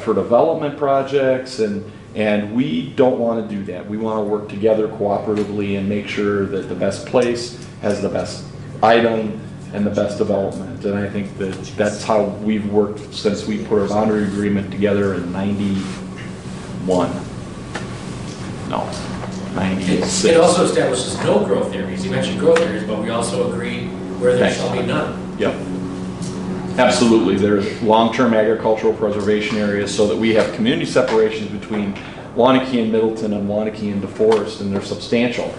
for development projects, and we don't want to do that. We want to work together cooperatively and make sure that the best place has the best item and the best development. And I think that's how we've worked since we put our boundary agreement together in 91. No, 96. It also establishes no growth areas. You mentioned growth areas, but we also agreed where there shall be none. Yep. Absolutely. There's long-term agricultural preservation areas so that we have community separations between Waunakee and Middleton and Waunakee and DeForest, and they're substantial,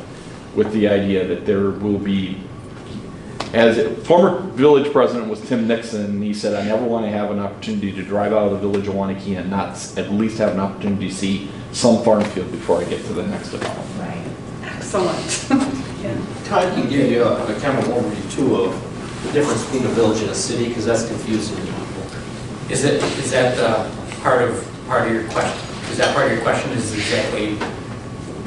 with the idea that there will be, as former village president was Tim Nixon, he said, I never want to have an opportunity to drive out of the village of Waunakee and not at least have an opportunity to see some farm field before I get to the next development. Right. Excellent. Yeah. Todd can give you a kind of overview too of the difference between a village and a city, because that's confusing to people. Is that part of your question? Is that part of your question? Is exactly?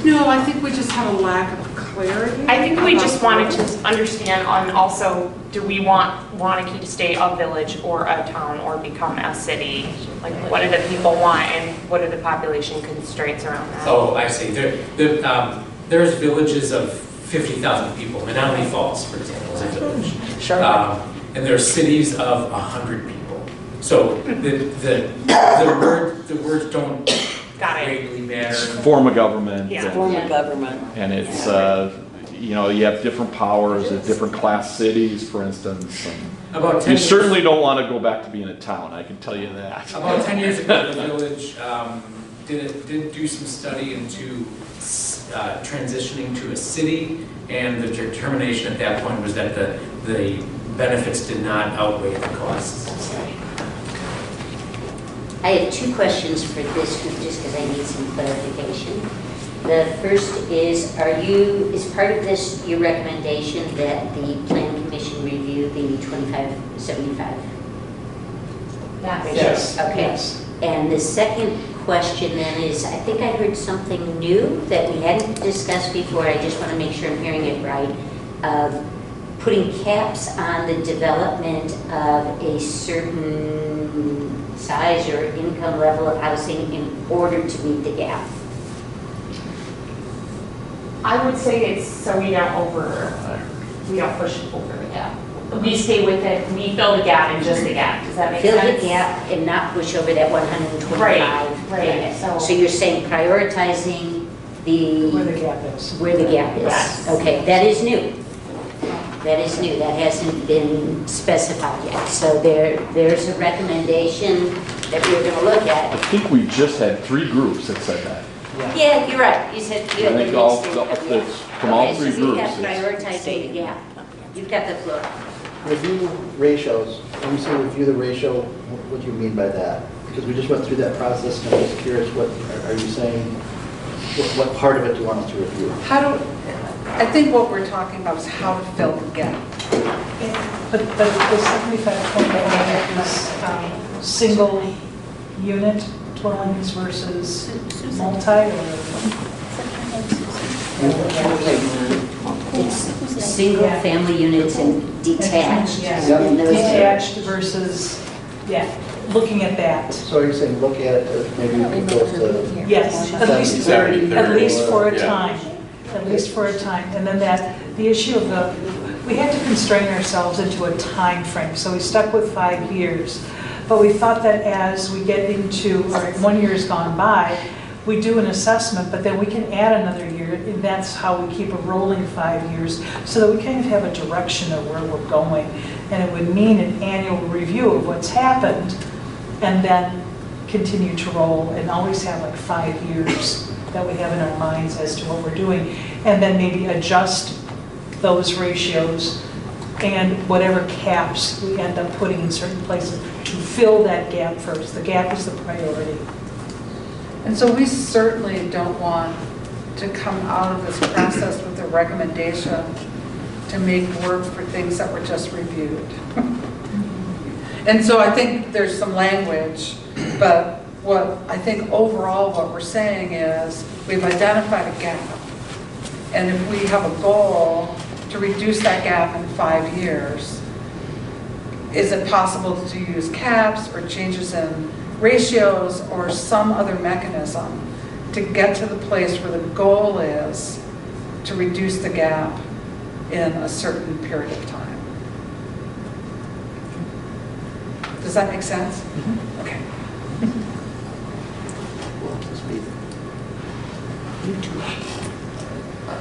No, I think we just have a lack of clarity. I think we just wanted to understand on also, do we want Waunakee to stay a village or a town or become a city? Like, what do the people want and what are the population constraints around that? Oh, I see. There's villages of 50,000 people. Menominee Falls, for example, is a village. Sure. And there are cities of 100 people. So the words don't greatly matter. Form of government. Yeah. Form of government. And it's, you know, you have different powers at different class cities, for instance. About 10 you years certainly don't want to go back to being a town, I can tell you that. About 10 years ago, the village did do some study into transitioning to a city, and the determination at that point was that the benefits did not outweigh the costs. I have 2 questions for this group, just because I need some clarification. The first is, is part of this your recommendation that the Plan Commission review the 25-75? Yes. Okay. Yes. And the second question then is, I think I heard something new that we hadn't discussed before. I just want to make sure I'm hearing it right. Putting caps on the development of a certain size or income level of housing in order to meet the gap. I would say it's so we don't push over the gap. We stay with it, we fill the gap and just the gap. Does that make sense? Fill the gap and not push over that 125. Right. So you're saying prioritizing Where the gap is. Where the gap is. Yes. Okay, that is new. That is new. That hasn't been specified yet. So there's a recommendation that we're going to look I at. think we just had 3 groups that said that. Yeah, you're right. You said you had I think the all, mixed income, it's from all 3 Okay, so you groups. have it's- prioritizing the gap. You've got the floor. Review ratios. When you say review the ratio, what do you mean by that? Because we just went through that process, and I'm just curious, what are you saying? What part of it do you want us to review? I think what we're talking about is how to fill the gap. But the 75.1 is single unit dwellings versus multi, or? It's single family units and detached. Yeah. And those Detached versus, looking at that. So are you saying look at it, maybe we can go to... Yes, at least, 70, at least for a yeah. time, at least for a time. And then the issue of we had to constrain ourselves into a time frame, so we stuck with 5 years. But we thought that as we get into, or 1 year has gone by, we do an assessment, but then we can add another year. year, and that's how we keep a rolling 5 years, so that we kind of have a direction of where we're going. And it would mean an annual review of what's happened, and then continue to roll, and always have like 5 years that we have in our minds as to what we're doing, and then maybe adjust those ratios and whatever caps we end up putting in certain places to fill that gap first. The gap is the priority. And so we certainly don't want to come out of this process with a recommendation to make work for things that were just reviewed. And so I think there's some language, but what I think overall what we're saying is we've identified a gap. And if we have a goal to reduce that gap in 5 years, is it possible to use caps or changes in ratios or some other mechanism to get to the place where the goal is to reduce the gap in a certain period of time? Does that make sense? Mm-hmm. Okay.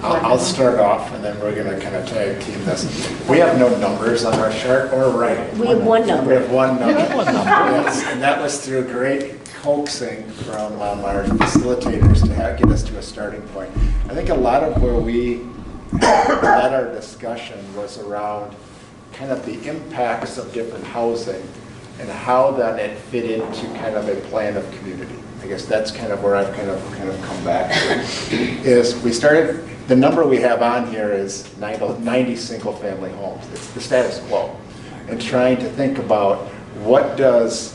I'll start off, and then we're going to kind of tag team this. We have no numbers on our chart or writing. We have one number. We have one number. Yes, and that was through great coaxing from our facilitators to get us to a starting point. I think a lot of where we led our discussion was around kind of the impacts of different housing and how then it fit into kind of a plan of community. I guess that's kind of where I've kind of come back to. Is we started, the number we have on here is 90 single family homes. It's the status quo. And trying to think about what does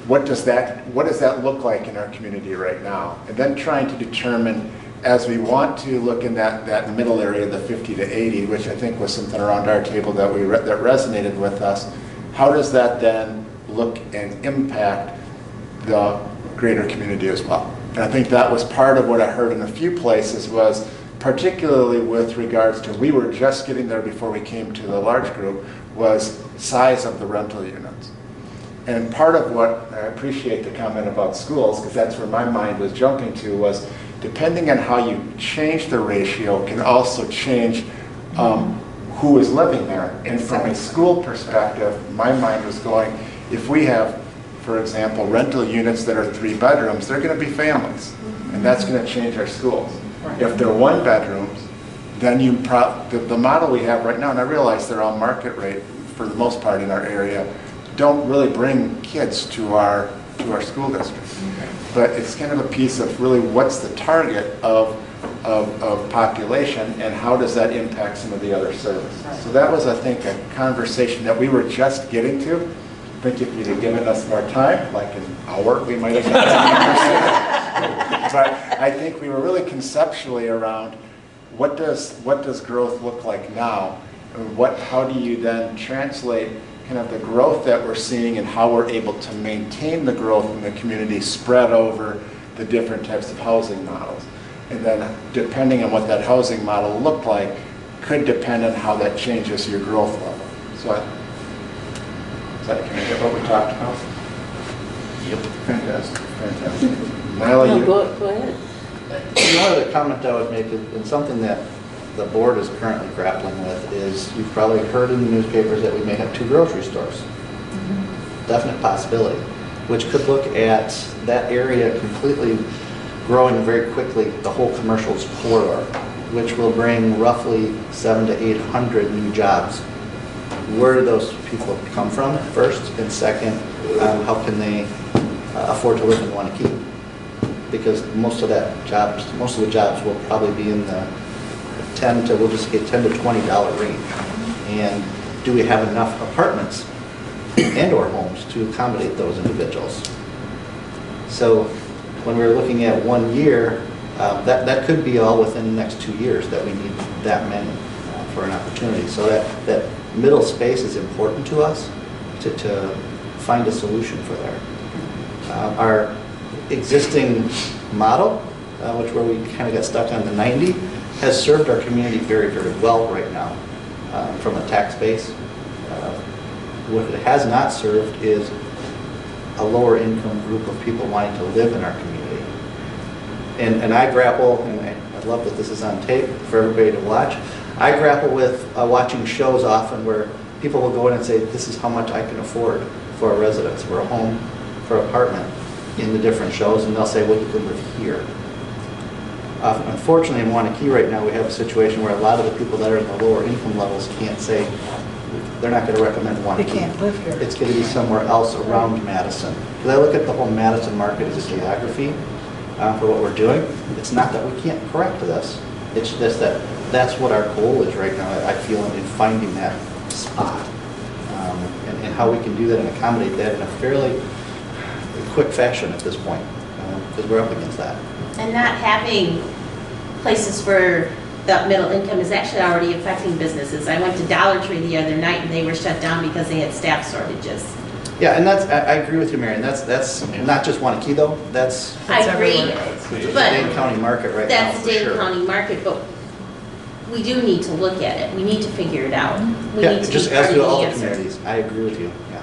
that look like in our community right now? And then trying to determine, as we want to look in that middle area, the 50 to 80, which I think was something around our table that that resonated with us, how does that then look and impact the greater community as well? And I think that was part of what I heard in a few places, was particularly with regards to, we were just getting there before we came to the large group, was size of the rental units. And part of what, I appreciate the comment about schools, because that's where my mind was jumping to, was depending on how you change the ratio can also change who is living there. And from a school perspective, my mind was going, if we have, for example, rental units that are 3 bedrooms, they're going to be families, and that's going to change our schools. If they're 1 bedrooms, then the model we have right now, and I realize they're all market rate for the most part in our area, don't really bring kids to our school district. But it's kind of a piece of really what's the target of population, and how does that impact some of the other services. So that was, I think, a conversation that we were just getting to. I think if you'd have given us more time, like an hour, we might have done. But I think we were really conceptually around what does growth look like now, and how do you then translate kind of the growth that we're seeing and how we're able to maintain the growth in the community spread over the different types of housing models. And then depending on what that housing model looked like could depend on how that changes your growth level. So is that kind of what we talked about? Yep. Fantastic. Fantastic. Nyla, No, go ahead. One other comment I would make, and something that the board is currently grappling with, is you've probably heard in the newspapers that we may have 2 grocery stores. Definite possibility, which could look at that area completely growing very quickly, the whole commercial corridor, which will bring roughly 700 to 800 new jobs. Where do those people come from, first? And second, how can they afford to live in Waunakee? Because most of the jobs will probably be in the $10 to $20 range. And do we have enough apartments and or homes to accommodate those individuals? So when we're looking at 1 year, that could be all within the next 2 years that we need that many for an opportunity. So that middle space is important to us to find a solution for there. Our existing model, where we kind of got stuck on the 90, has served our community very, very well right now from a tax base. What it has not served is a lower income group of people wanting to live in our community. And I grapple, and love that this is on tape for everybody to watch. I grapple with watching shows often where people will go in and say, this is how much I can afford for a residence, for a home, for an apartment in the different shows, and they'll say, well, you can live here. Unfortunately, in Waunakee right now, we have a situation where a lot of the people that are in the lower income levels can't say, they're not going to recommend Waunakee. They can't live here. It's going to be somewhere else around Madison. Because I look at the whole Madison market as a geography for what we're doing. It's not that we can't correct this. It's just that that's what our goal is right now, I feel, in finding that spot. And how we can do that and accommodate that in a fairly quick fashion at this point, because we're up against that. And not having places for the middle income is actually already affecting businesses. I went to Dollar Tree the other night and they were shut down because they had staff shortages. Yeah, and that's, I agree with you, Marion. That's not just Waunakee though. That's I agree, it's the but Dane County market right now, that's for Dane sure. County market, but we do need to look at it. We need to figure it out. We Yeah, need to just be part as of do the all the answer. communities. I agree with you, yeah.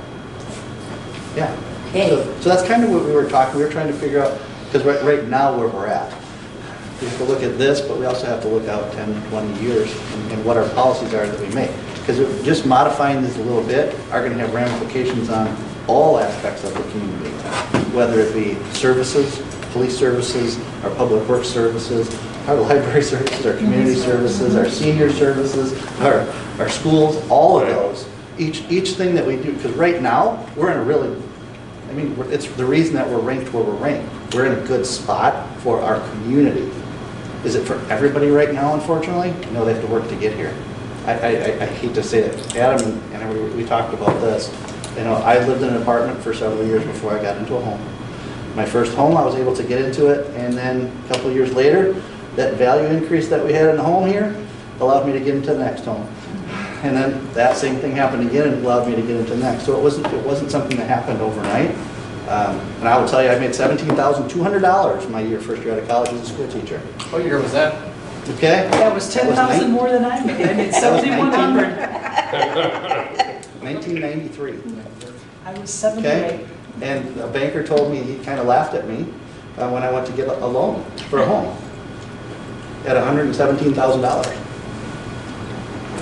Yeah. Okay. So that's kind of what we were talking, we were trying to figure out, because right now where we're at, we have to look at this, but we also have to look out 10, 20 years and what our policies are that we make. Because just modifying this a little bit are going to have ramifications on all aspects of the community, whether it be services, police services, our public works services, our library services, our community services, our senior services, our schools, all of those. Each thing that we do, because right now, we're in a really, I mean, it's the reason that we're ranked where we're ranked. We're in a good spot for our community. Is it for everybody right now, unfortunately? No, they have to work to get here. I hate to say it. Adam and we talked about this. You know, I lived in an apartment for several years before I got into a home. My first home, I was able to get into it, and then a couple of years later, that value increase that we had in the home here allowed me to get into the next home. And then that same thing happened again and allowed me to get into the next. So it wasn't something that happened overnight. And I will tell you, I made $17,200 my first year out of college as a school teacher. What year was that? Okay? That was 10,000 more than I made. I made 7,100. 1993. I was 78. Okay? And a banker told me, he kind of laughed at me when I went to get a loan for a home at $117,000.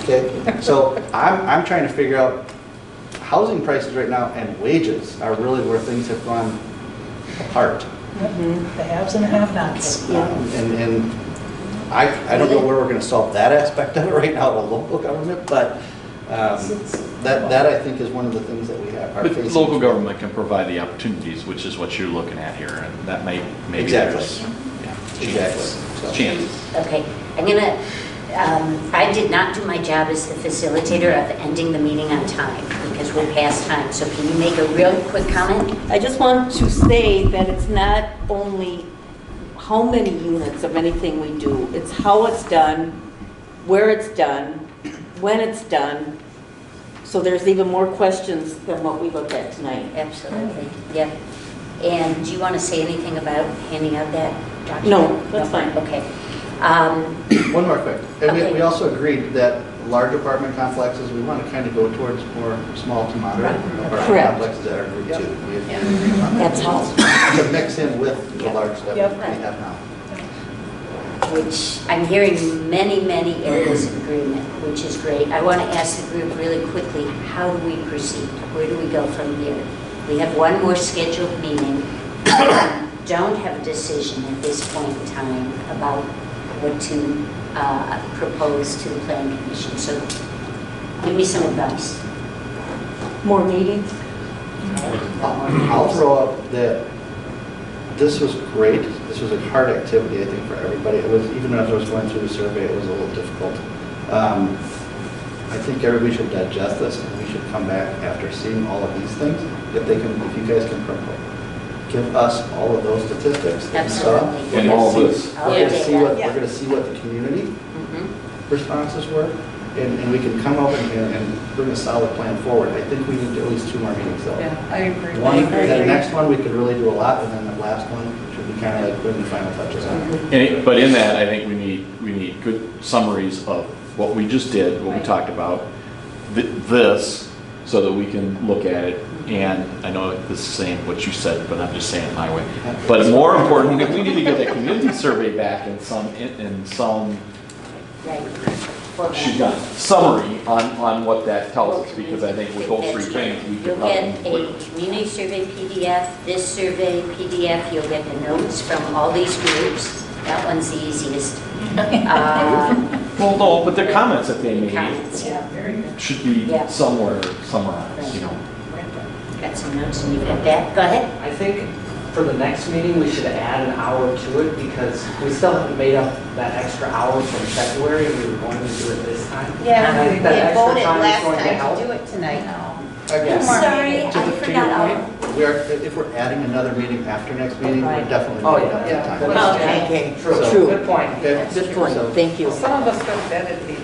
Okay? So I'm trying to figure out housing prices right now and wages are really where things have gone apart. The haves and have-nots. And I don't know where we're going to solve that aspect of it right now, the local government, but that I think is one of the things that we have. But local government can provide the opportunities, which is what you're looking at here, and that maybe Exactly. there's Exactly. chances. Okay, I'm gonna, I did not do my job as the facilitator of ending the meeting on time because we're past time. So can you make a real quick comment? I just want to say that it's not only how many units of anything we do, it's how it's done, where it's done, when it's done. So there's even more questions than what we looked at tonight. Absolutely, yeah. And do you want to say anything about handing out that document? No, that's fine. Okay. One more quick. And Okay. we also agreed that large apartment complexes, we want to kind of go towards more small to moderate apartment Correct. complexes that are group two. We have That's all. to mix in with the large that we have now. Which I'm hearing many areas of agreement, which is great. I want to ask the group really quickly, how do we proceed? Where do we go from here? We have one more scheduled meeting. Don't have a decision at this point in time about what to propose to the planning commission. So give me some advice. More meetings? I'll throw up that this was great. This was a hard activity, I think, for everybody. It was, even as I was going through the survey, it was a little difficult. I think everybody should digest this, and we should come back after seeing all of these things. If you guys can give us all of those statistics that you saw. Absolutely. And all this. All We're the going data. to see what the community Mhm. responses were, and we can come up and bring a solid plan forward. I think we need at least 2 more meetings though. Yeah, I agree. The next one, we could really do a lot, and then the last one should be kind of like putting the final touches on it. But in that, I think we need good summaries of what we just did, what we talked about, this, so that we can look at it. And I know this is saying what you said, but I'm just saying it my way. But more importantly, we need to get that community survey back in some she's got summary on what that tells us, because I think with those three things, we You'll could get probably. a community survey PDF, this survey PDF, you'll get the notes from all these groups. That one's the easiest. Well, no, but the comments that they made Comments, should be Yeah. somewhere summarized, you know. got some notes and you've got that. Go ahead. I think for the next meeting, we should add an hour to it because we still haven't made up that extra hour from February. We were going to do it this time. Yeah, And I think that we extra voted time is last going to time help. to do it tonight. Again. Sorry, To I your forgot. point, if we're adding another meeting after next meeting, we're definitely Oh, making up yeah, that yeah. time. Okay, True. So- Good point. Okay. good point, So- thank you. Some of us don't meditate.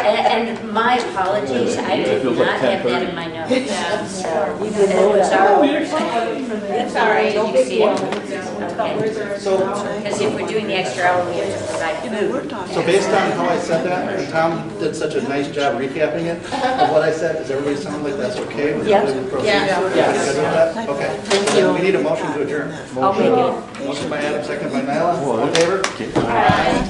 And my apologies, I did feels like not have that 10:30. in my notes. So, You it did know was that. our Oh, oversight. It's all right. Did you see it? Okay. So, Because if we're doing the extra hour, we have to provide You know, food. we're talking. so based on how I said that, and Tom did such a nice job recapping it, of what I said, does everybody sound like that's okay? with Yeah. the procedure? Yeah. Good with that? Okay. Thank you. We need a motion to adjourn. I'll make it. Motion by Adam, second by Nyla. All in favor? Okay. Aye.